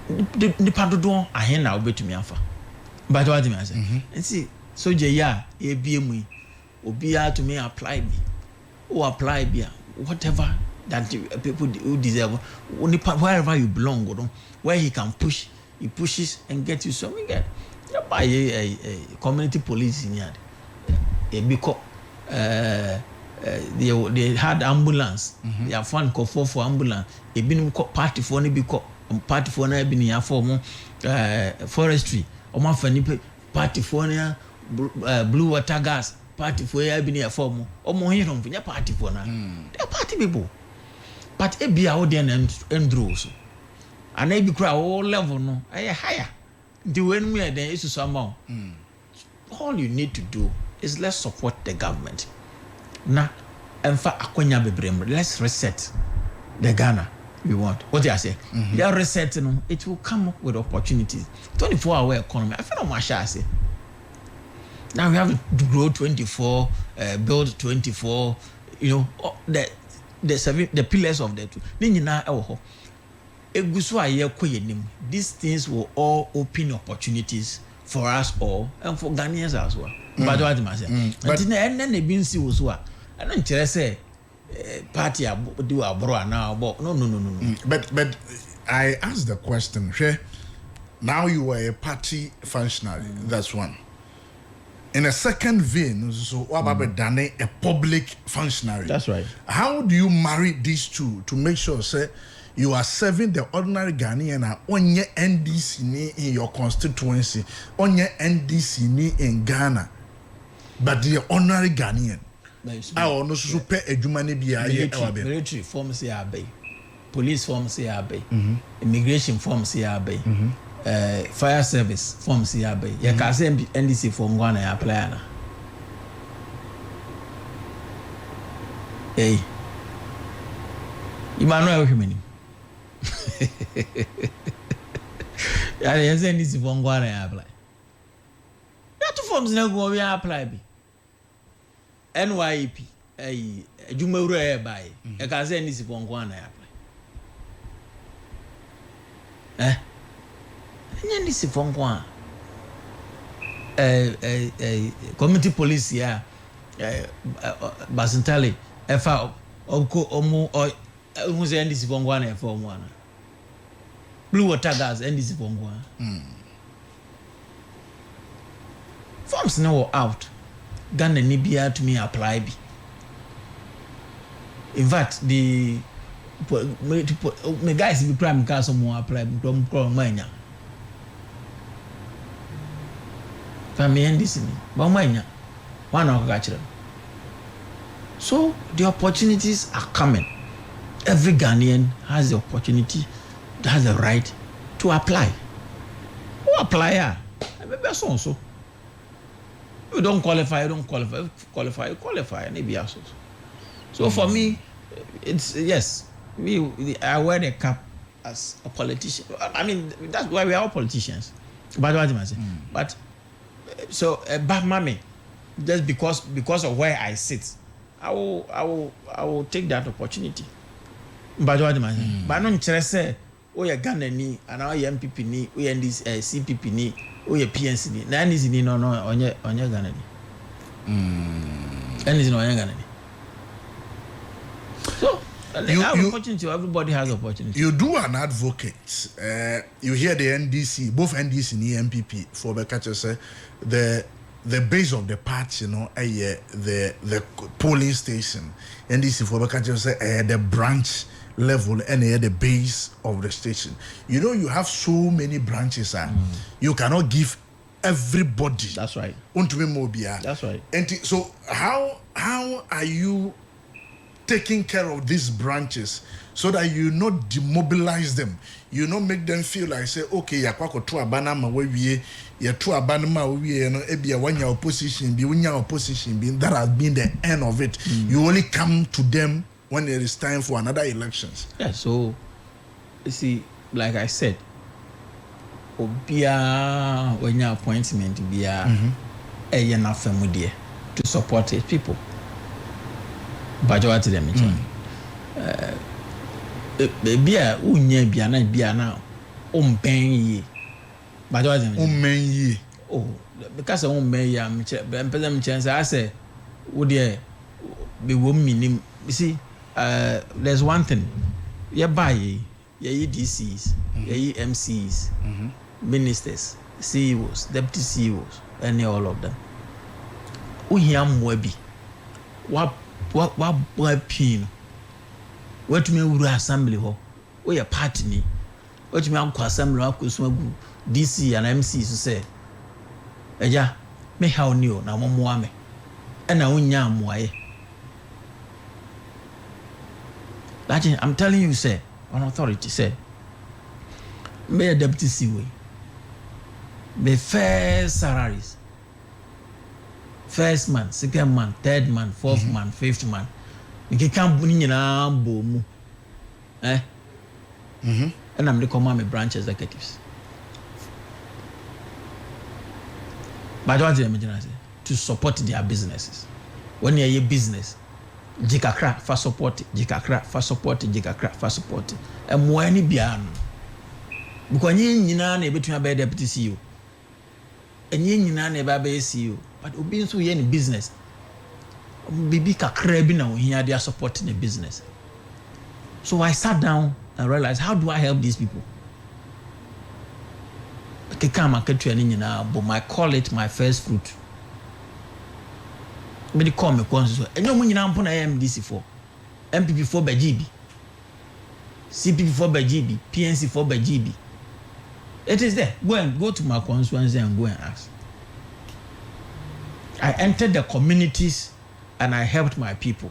The part of the I hear now be to me alpha. But what do I say? And see, so Jaya, a BME, or be to me apply me, or apply be whatever that people who deserve, wherever you belong, where he can push, he pushes and get you something. Get by a community police in here, a because. They had ambulance. They have fun for ambulance. They been party for any because party for any been here for forestry. Or my funny party for blue water gas. Party for any been here for more. Or more here from your party for now. They are party people. But it be out there and draws. And they be cry all level no. I higher. The when we are there is to somehow. All you need to do is let's support the government. Na emfa akonya bebrem. Let's reset the Ghana we want. What do I say? They are resetting. It will come up with opportunities. 24-hour economy. I feel no say. Now we have to grow 24, build 24. You know the pillars of that. Ninyina ewo. Egusu aye koyenim. These things will all open opportunities for us all and for Ghanaians as well. But what am I saying? But then they been see was what I don't say party do a bro now. But no. But I asked the question. Now you are a party functionary. That's one. In a second vein, so what about Dane, a public functionary? That's right. How do you marry these two to make sure, say, you are serving the ordinary Ghanaian on your NDC in your constituency, on your NDC in Ghana, but the ordinary Ghanaian? I want to super edumane biya military forms here bay, police forms here bay, immigration forms here bay, fire service forms here bay. You can say NDC form one I apply na. Hey, Emmanuel Himini. Yeah, yes, NDC form one I apply. That two forms now go we apply be. NYP, Jumere by a Kazen is one one apply. And this is from one. Community police here, Basintali, FA, Omo, or who's the NDC from one and from one. Blue water gas, NDC from one. Forms now out. Ghana Nibia to me apply be. In fact, the guys be crime cars more apply from mine. Family and this but mine. One of them. So the opportunities are coming. Every Ghanaian has the opportunity, has the right to apply. Who apply? I so. You don't qualify, you qualify, and it be also. So for me, it's yes, I wear the cap as a politician. I mean, that's why we are all politicians. But what am I saying? But so bad mommy, just because of where I sit, I will take that opportunity. But what am I saying? But no interest. Oh, you're Ghana ni, and now you're MPP ni, oh, you're CPP ni, oh, you're PNC ni. Now this ni no on your Ghana ni. And this no on your Ghana ni. So opportunity. Everybody has opportunity. You do an advocate. You hear the NDC, both NDC and MPP for the catcher say the base of the party, the polling station. NDC for the catcher say the branch level and the base of the station. You have so many branches and you cannot give everybody. That's right. That's right. And so how are you taking care of these branches so that you not demobilize them, you not make them feel like say, okay, yakwako to abana ma we ya to abana ma we ebia one your opposition be when your opposition be that has been the end of it. You only come to them when it is time for another elections. Yeah, so you see, like I said, obia when your appointment be enough family to support his people. But what to them bia unya bia na umpen yi. But what them ummen yi. Oh, because ummen yi am mpeza chance I say wo dey be wo minim. You see, there's one thing. You buy ye DCs, ye MCs, ministers, CEOs, deputy CEOs, and all of them. Uhiyam webi. What boy pin? What to me uru assembly ho? Where your party ni? What to me unko assembly unko sumagu DC and MC so say. Eja, me how ni o na mo moame. E na unya amoaye. I'm telling you, say, on authority, say, me a deputy CEO, me first salaries, first man, second man, third man, fourth man, fifth man. You can't bring in a boom, and I'm the command branch executives. But what do you imagine? To support their businesses. When you're a business, jikakra fa support jikakra fa support jikakra fa support emwani bia no because nyina na ebetuma be deputy CEO nyina na eba be CEO but obi nso ye ni business bibi kakra bi na ohia dia support the business. So I sat down and realized, how do I help these people? Keka market ni nyina but I call it my first fruit. Me call me konso enyo mu nyina mpo na MDC for MPP for BGB CPP for BGB PNC for BGB. It is there. Go to my constituency and go and ask. I entered the communities and I helped my people.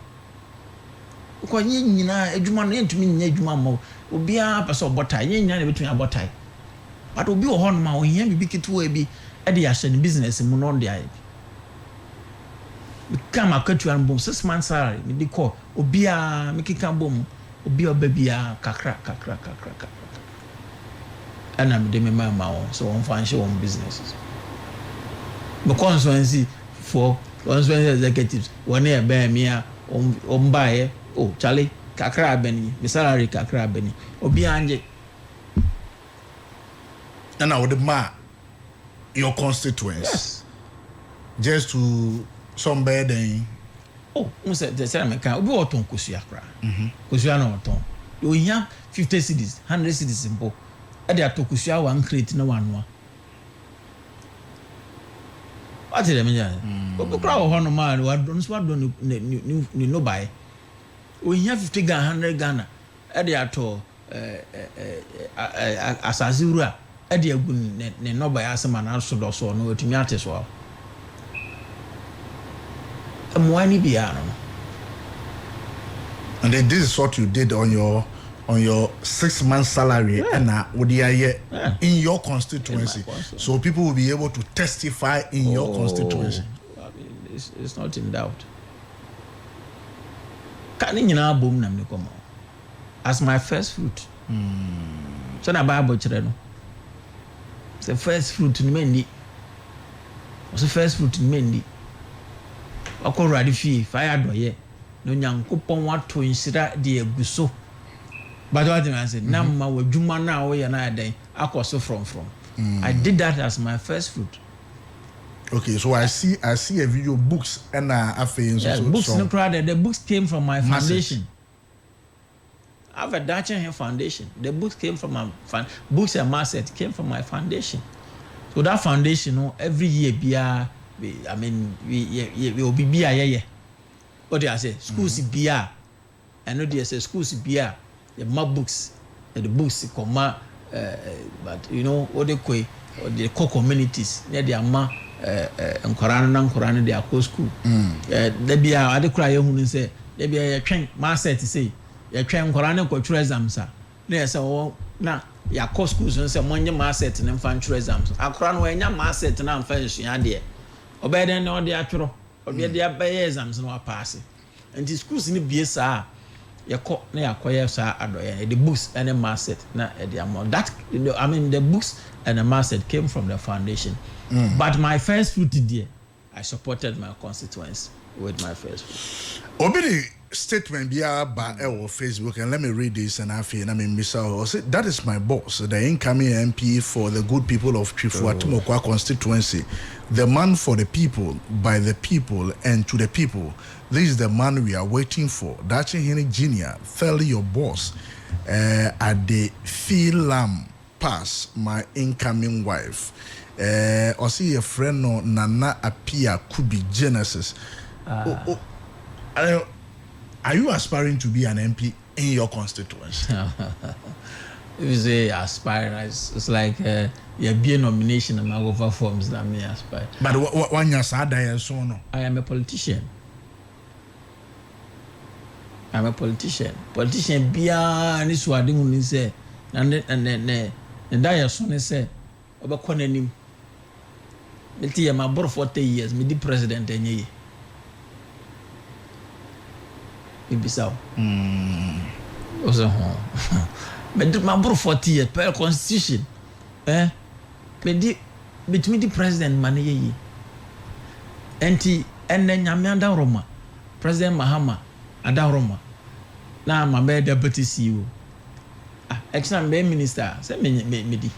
Because nyina edwuma no entumi nya edwuma ma obi a person botai nyina na betumi abotai. But obi o hon ma o hia bibi ketewa bi e de ya hye business mu no de aye. Come a cut you and boom 6 months salary. Me call Obia make it come boom Obia baby kakra. And I'm the mama so on financial on businesses. But constituency for constituency executives one year bear me on buy oh Charlie kakra beni me salary kakra beni Obia anje. And I would mark your constituents. Yes. Just to some bedding. Oh, the ceramic can be autumn Kusia cry. Kusiano autumn. You have 50 cities, 100 cities in Bo. At the Tokusia one crate no one. What did I mean? But the crowd on a man who don't swap don't no buy. We have 50 Ghana, 100 Ghana. At the ato Asazura. At the good no by Asaman also so no to me as well. And then this is what you did on your 6 months salary and in your constituency. So people will be able to testify in your constituency. it's not in doubt. Kani nyina bom na me komo. As my first fruit. So na Bible kire no. The first fruit ni mendi. Was the first fruit ni mendi. Akọ rade fie fire doye. No Nyankopon wato nsira de aguso. But what I said, na ma wadwuma na wo ye na adan akoso from. I did that as my first fruit. Okay, so I see a video books and yes, books no crowd. The books came from my foundation. I have a Dutch foundation. The books came from my books and masset came from my foundation. So that foundation, every year, I mean, we will be yeah. What do I say? Schools beer. I know they say schools beer. The books, the books come but you know what they call the co-communities. They are ma nkorana they are co school. They be a they cry who say they be a train masset say ya train nkorana ko try exams a na say oh na ya co schools no say monye masset na mfa try exams akora no enya masset na mfa nsua de obey den na ode atworo obi de abey exams no pass and the schools ni bie saa yako na yakoye saa adoye the books and the masset na the amount that I mean the books and the masset came from the foundation. But my first fruit there, I supported my constituents with my first fruit. Obedi statement biya ba on Facebook, and let me read this and I mean Mr. say that is my boss, the incoming MP for the good people of Chifuatumokwa constituency, the man for the people, by the people, and to the people. This is the man we are waiting for. Dachi Henry Jr., tell your boss at the Philam Pass, my incoming wife. Or see a friend no Nana Apia could be Genesis. Are you aspiring to be an MP in your constituency? If you say aspire, it's like you be a nomination and over forms that may aspire. But one year so no. I am a politician. I'm a politician. Politician be a ni swadi uni say and that your son say about konenim. Meti am about 40 years. Me the president enye. Ibisao. Also, but my bro 40 years per constitution. Me between the president money ye. Enti and then Nyame Roma, President Mahama ada Roma. Na my be deputy CEO. Extra be minister. Say me di.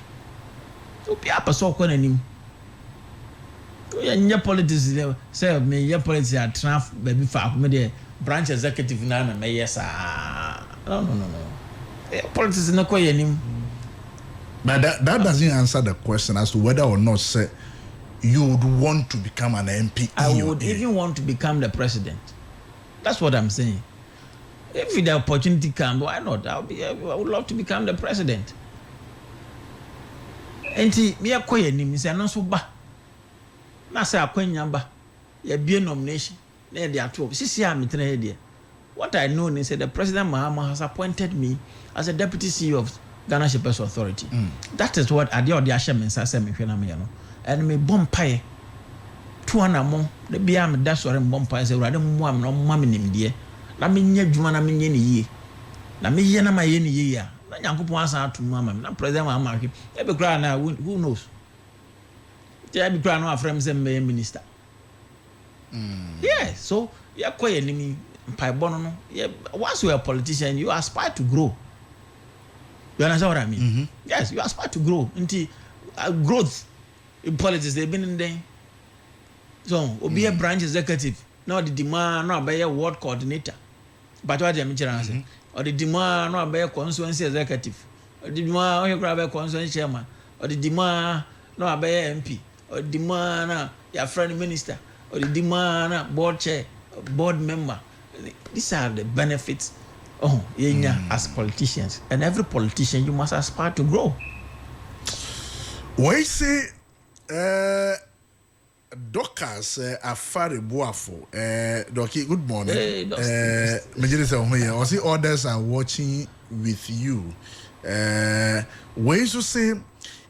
So be a person ko nanim. Your politics say me your politics are trans baby fa me there branch executive na me yes no politics no ko yanim. But that doesn't answer the question as to whether or not say you would want to become an MP. I would even want to become the president. That's what I'm saying. If the opportunity comes, why not? I would love to become the president. Enti me akoye ni say no so ba. Na say akwanya ba. Ya be nomination. Na dey ato. Sisi am tena here. What I know is that the President Mahama has appointed me as a deputy CEO of Ghana Shippers Authority. That is what I did the Ashem say me hwe na me no. And me bompae 200 mo the bia me da sore bompae say urade mo am no ma me nimde. Na me nya dwuma na me nye ne yie. Na me ye na ma ye ne yie a. Na Nyankopon asa atum ama me. Na President Mahama hwe. E be kra na who knows. They be kra no afrem say me minister. Yeah, so you quite enemy no. Yeah, once you are a politician, you aspire to grow. You understand what I mean? Yes, you aspire to grow. Until growth in politics, they've been in there. So, be a branch executive. Now the demand, not be a ward coordinator. But what I'm saying, or the demand, not be a constituency executive. Or the demand, you grab a constituency chairman. Or the demand, not be a MP. Or the demand, your friend minister. Or the demand, board chair, board member. These are the benefits as politicians. And every politician, you must aspire to grow. Why say Docas Afari Boafo, Doki, good morning. Hey, others are watching with you. Why you say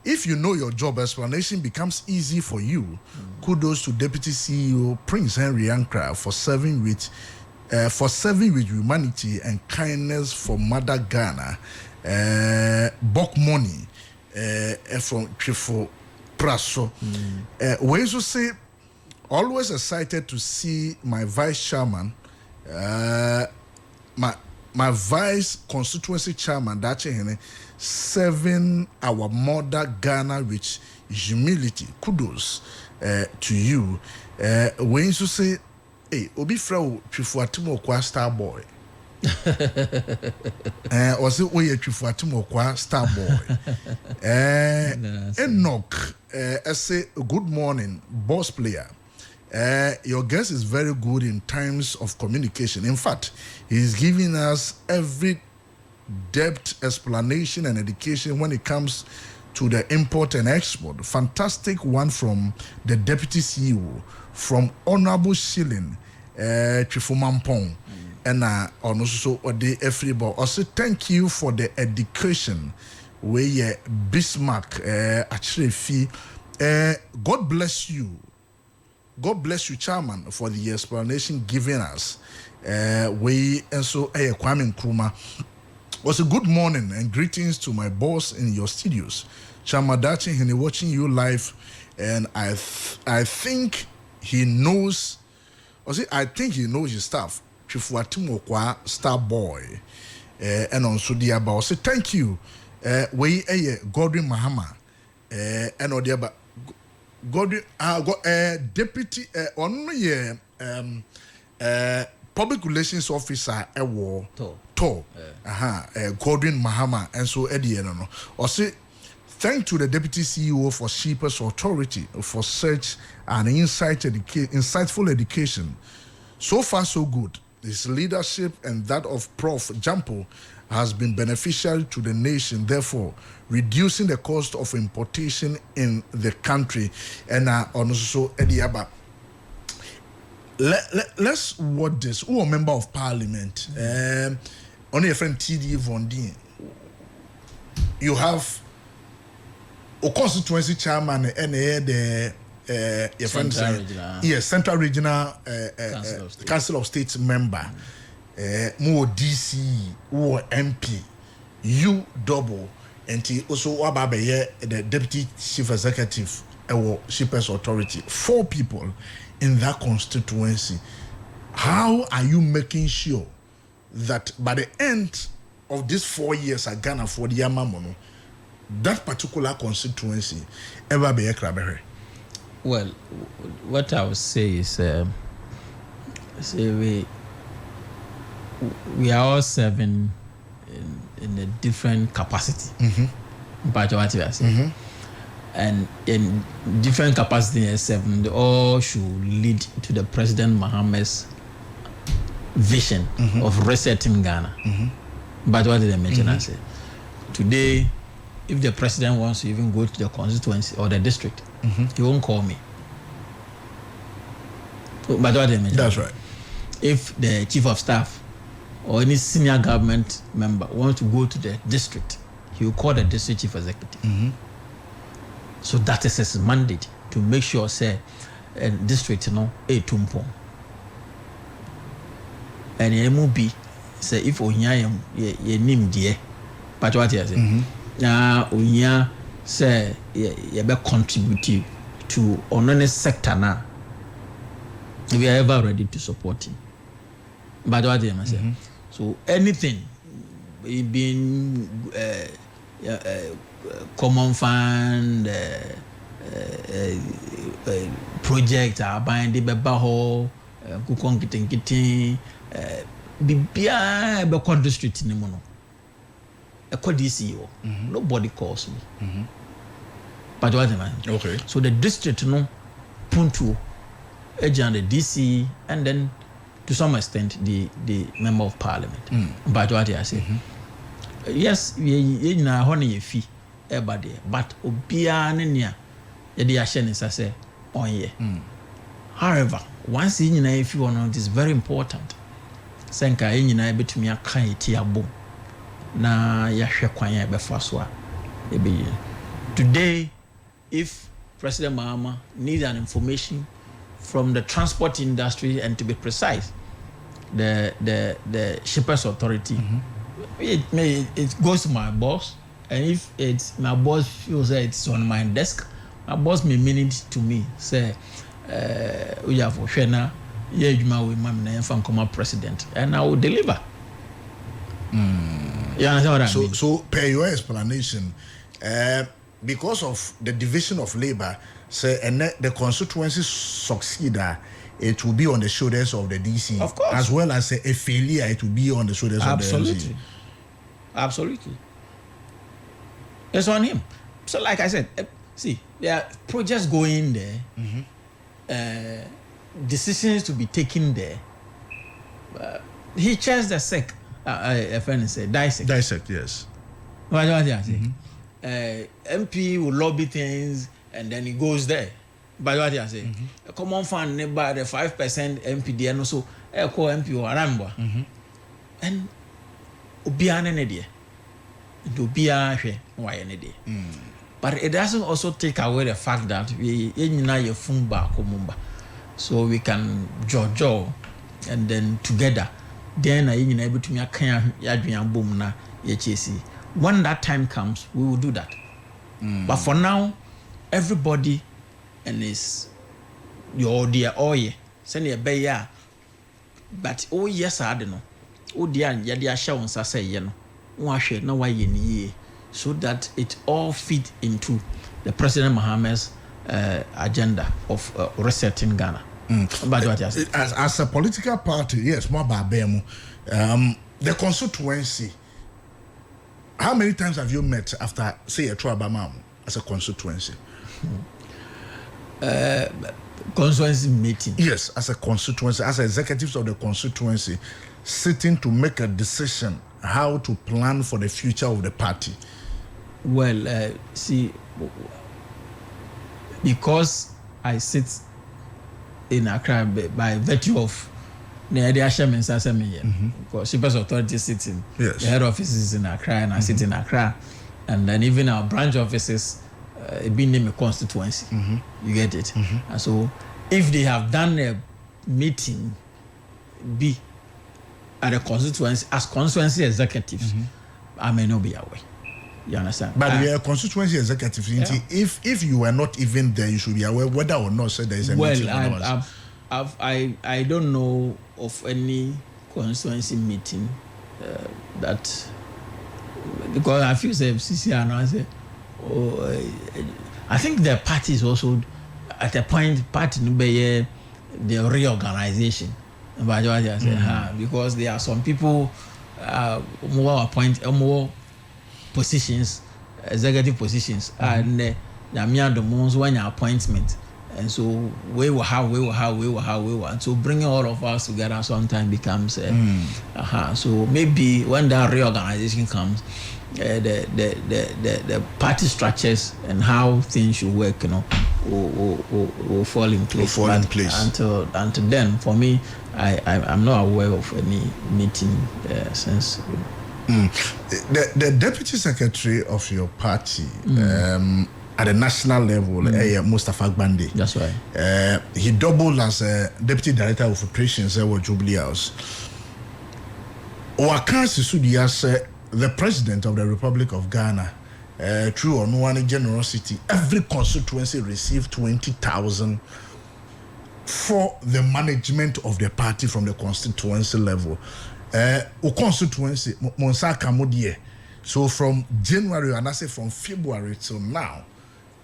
If you know your job, explanation becomes easy for you. Kudos to Deputy CEO Prince Henry Ankra for serving with humanity and kindness for Mother Ghana. Bok money from Trifo Praso. We also say, always excited to see my vice chairman, my vice constituency chairman, Dache serving our mother Ghana with humility. Kudos to you. We also say, hey, Obi Frau Trifuatimo Kwa Star Boy. Or say, we Trifuatimo Kwa Star Boy. Enoch, I say, good morning, boss player. Your guest is very good in times of communication. In fact, he is giving us every depth explanation and education when it comes to the import and export. Fantastic one from the Deputy CEO, from Honorable Shilling Trifumampong, and also the Efribo. Also, thank you for the education. We Bismarck actually God bless you. God bless you, Chairman, for the explanation given us. We and so Kwame Nkrumah. Also, good morning and greetings to my boss in your studios, Chairman Dachi. He's watching you live, and I think he knows. I think he knows his stuff. Trifuatimo Kwa Star Boy, and also the about. So thank you. We Godwin Mahama, and all the about. Godwin, deputy public relations officer Godwin Mahama, and so Eddie no. Also, thank to the deputy CEO for Sheepers Authority for such an insightful education. So far, so good. His leadership and that of Prof. Jampo has been beneficial to the nation, therefore reducing the cost of importation in the country. And also Ediaba. Let's watch this. Who a member of parliament? Only a friend TD Vondin. You have a constituency chairman and the Central Regional Council of States member. More DC, more MP, you double, and he also the Deputy Chief Executive Shippers Authority. 4 people in that constituency. How are you making sure that by the end of these 4 years at Ghana for the Yamamono, that particular constituency ever be a crabberry? Well, what I would say is, we are all serving in a different capacity. But what you are saying, and in different capacity, they all should lead to the President Mohammed's vision of resetting Ghana. But what did I mention? I said today, if the president wants to even go to the constituency or the district, he won't call me. But what did I mention? That's right. If the chief of staff or any senior government member wants to go to the district, he will call the district chief executive. So that is his mandate to make sure, say, district, a tumpo. And it will be, say, if Onya ye name dear, but what you say, now Onya say, ye be contribute to on sector now. We are ever ready to support him. But what you say? So anything, being common fund, project, buying the baho, kukong kiting, bibia be district ni mono. A DCO. Nobody calls me. But what am I? Okay. So the district no puntu, agent the DC, and then to some extent the member of parliament. But what I say? Yes, we na honey fee everybody, but obia nenia yedi ahye ne sase onye. However, once you na if you want, it is very important. Senka you na betumi aka eti abom na yahwe kwan ya befa so a ebe Today, if President Mahama needs an information from the transport industry, and to be precise, the Shippers Authority, it goes to my boss, and if it's my boss feels that it's on my desk, my boss may mean it to me, say, we have Shena, yeah, you might be my president, and I will deliver. You understand what I mean? So per your explanation, because of the division of labor, say, and the constituency succeed, it will be on the shoulders of the DC, of course, as well as a failure, it will be on the shoulders of the MC. Absolutely. It's on him. So, like I said, see, there are projects going there, decisions to be taken there. He chairs the SEC. A friend said, Dissect, yes. What do I say? MP will lobby things and then he goes there. But what I say? A common fund by the 5% MPD and also a co MP or Aramba. And Ubian an idea. To be a why an idea. But it doesn't also take away the fact that we in your Fumba Komumba. So we can jojo and then together. Then I ain't able to make a boom na HAC. When that time comes, we will do that. But for now, everybody and is your dear oye, send a bear. But oh yes, I don't know. Oh dear, yadia shawns I say, you know, wash it no why ye, so that it all fit into the President Mahama's agenda of resetting Ghana. But what as a political party, yes, more barbarian. The constituency. How many times have you met after, say, a Trabamam as a constituency? Constituency meeting. Yes, as a constituency, as executives of the constituency, sitting to make a decision how to plan for the future of the party. Well, see, because I sit in Accra by virtue of the idea because Shippers Authority sits in the head office is in Accra and I sit in Accra, and then even our branch offices being named a constituency. You get it? And so if they have done a meeting at a constituency as constituency executives, I may not be aware. You understand? But we are constituency executive. Yeah. If you were not even there, you should be aware whether or not said there is a meeting. Well, I don't know of any constituency meeting that, because I feel say FCC and I say, I think the party is also at a point party the reorganization. But I say, because there are some people more positions, executive positions, and the ones when your appointment, and so we will have, and so bringing all of us together sometimes becomes so maybe when that reorganization comes, the party structures and how things should work, you know, will fall in place. Until then, for me, I'm not aware of any meeting since. The deputy secretary of your party at the national level, Mustafa Gbande. That's right. He doubled as deputy director of operations at Jubilee House. Wakansi Sudia, the president of the Republic of Ghana, through on one generosity, every constituency received 20,000 for the management of the party from the constituency level. Constituency Monsaka Modie. So from January and I say from February till now,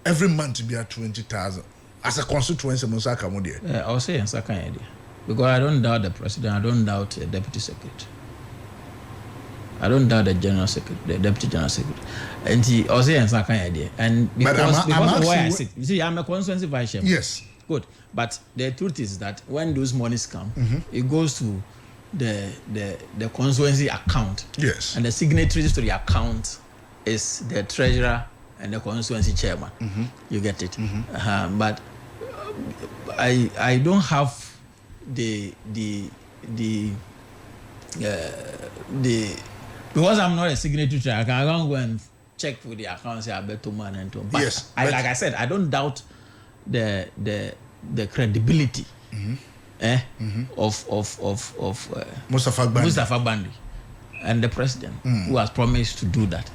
every month to be at 20,000 as a constituency Monsaka Modie. I'll say Nsaka idea because I don't doubt the president, I don't doubt the deputy secretary, I don't doubt the general secretary, the deputy general secretary, and I'll say Nsaka idea. And because of why I sit, you see, I'm a constituency vice chairman. Yes, good, but the truth is that when those monies come, it goes to the constituency account. Yes. And the signatories to the account is the treasurer and the constituency chairman. You get it. But I don't have the because I'm not a signatory, I can't go and check with the accounts say Alberto Man and Tom. Yes, Like I said, I don't doubt the credibility of Mustafa Bandi and the president who has promised to do that.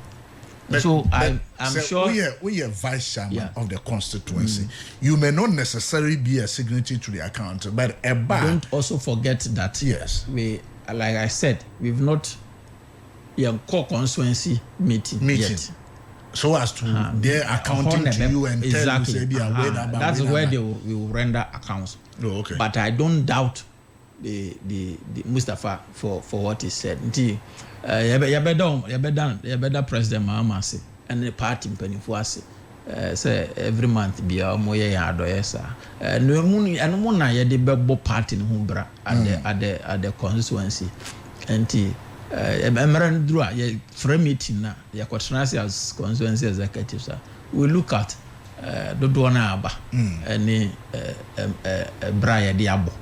I'm sure we are vice chairman of the constituency. You may not necessarily be a signatory to the account, but don't also forget that we, like I said, we've not core constituency meeting yet. So as to their accounting to you and exactly. tell you say about that's where they will render accounts. Oh, okay. But I don't doubt the Mustafa for what he said. You better President Mahama say and the party mpanimfo say say every month be a moye ya adoye sa no mu na ye de bebo party no ho bra at the constituency enti emran dru a ye frame meeting na ye kwatena as constituency executives we look at dodo na aba any bra ye de abo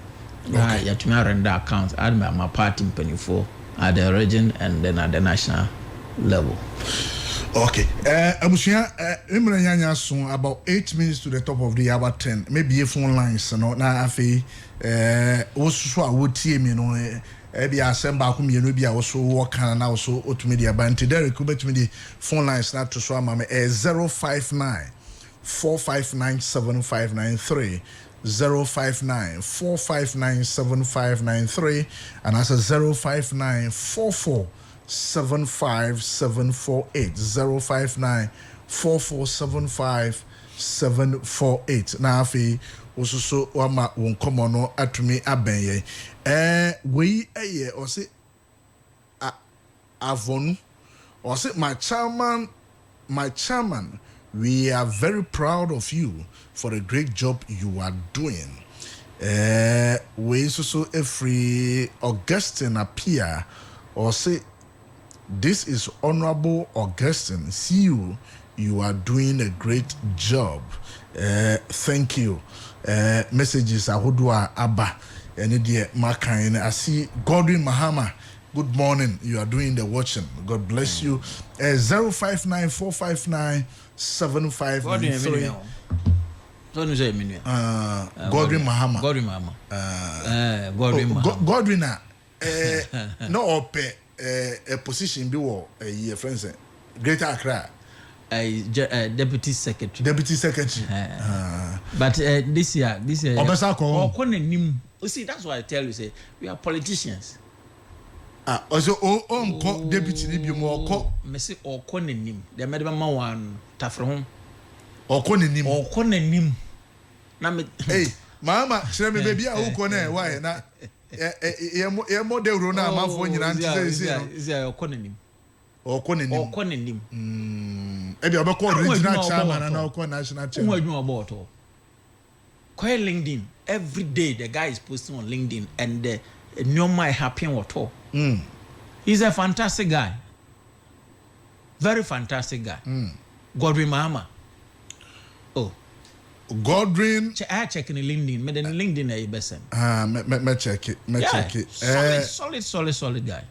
na ye tumi render account at my party mpanimfo at the region and then at the national level. Okay. Abusia, Nyanya soon about 8 minutes to the top of the hour 10. Maybe a phone lines, no. Na afi also I would see me no. Ebi asemba ku mienu bi a also work na also otumedia banti Derek ubetumi phone lines na to so amame 059 459 7593 059 459 7593 and that's a 059 44 75748 059 4475 748 na afi osuso wama won komono atumi abenye we eye o se avonu o se my chairman we are very proud of you for a great job you are doing we so every Augustine appear or say this is Honorable Augustine. See you are doing a great job. Thank you. Messages Ahudua Abba and dear Makain. I see Godwin Mahama. Good morning. You are doing the watching. God bless you. 059 459 7593. Godwin Mahama. Godwin no ope a position be war a friends Greater Accra deputy secretary but this year you see that's why I tell you say we are politicians also deputy ni bi mo oko me say okonenim the medema one tafre ho okonenim na me hey mama shire me baby a ukone why na ye mo de ro na amafo nyina nti say okonenim ebi obeko original chairman na oko national chairman who adwuma about all quite LinkedIn every day the guy is posting on LinkedIn and the normal happy what all he's a fantastic guy, very fantastic guy. Godwin Mahama. Godwin I check in LinkedIn me the LinkedIn e besen me check it solid guy.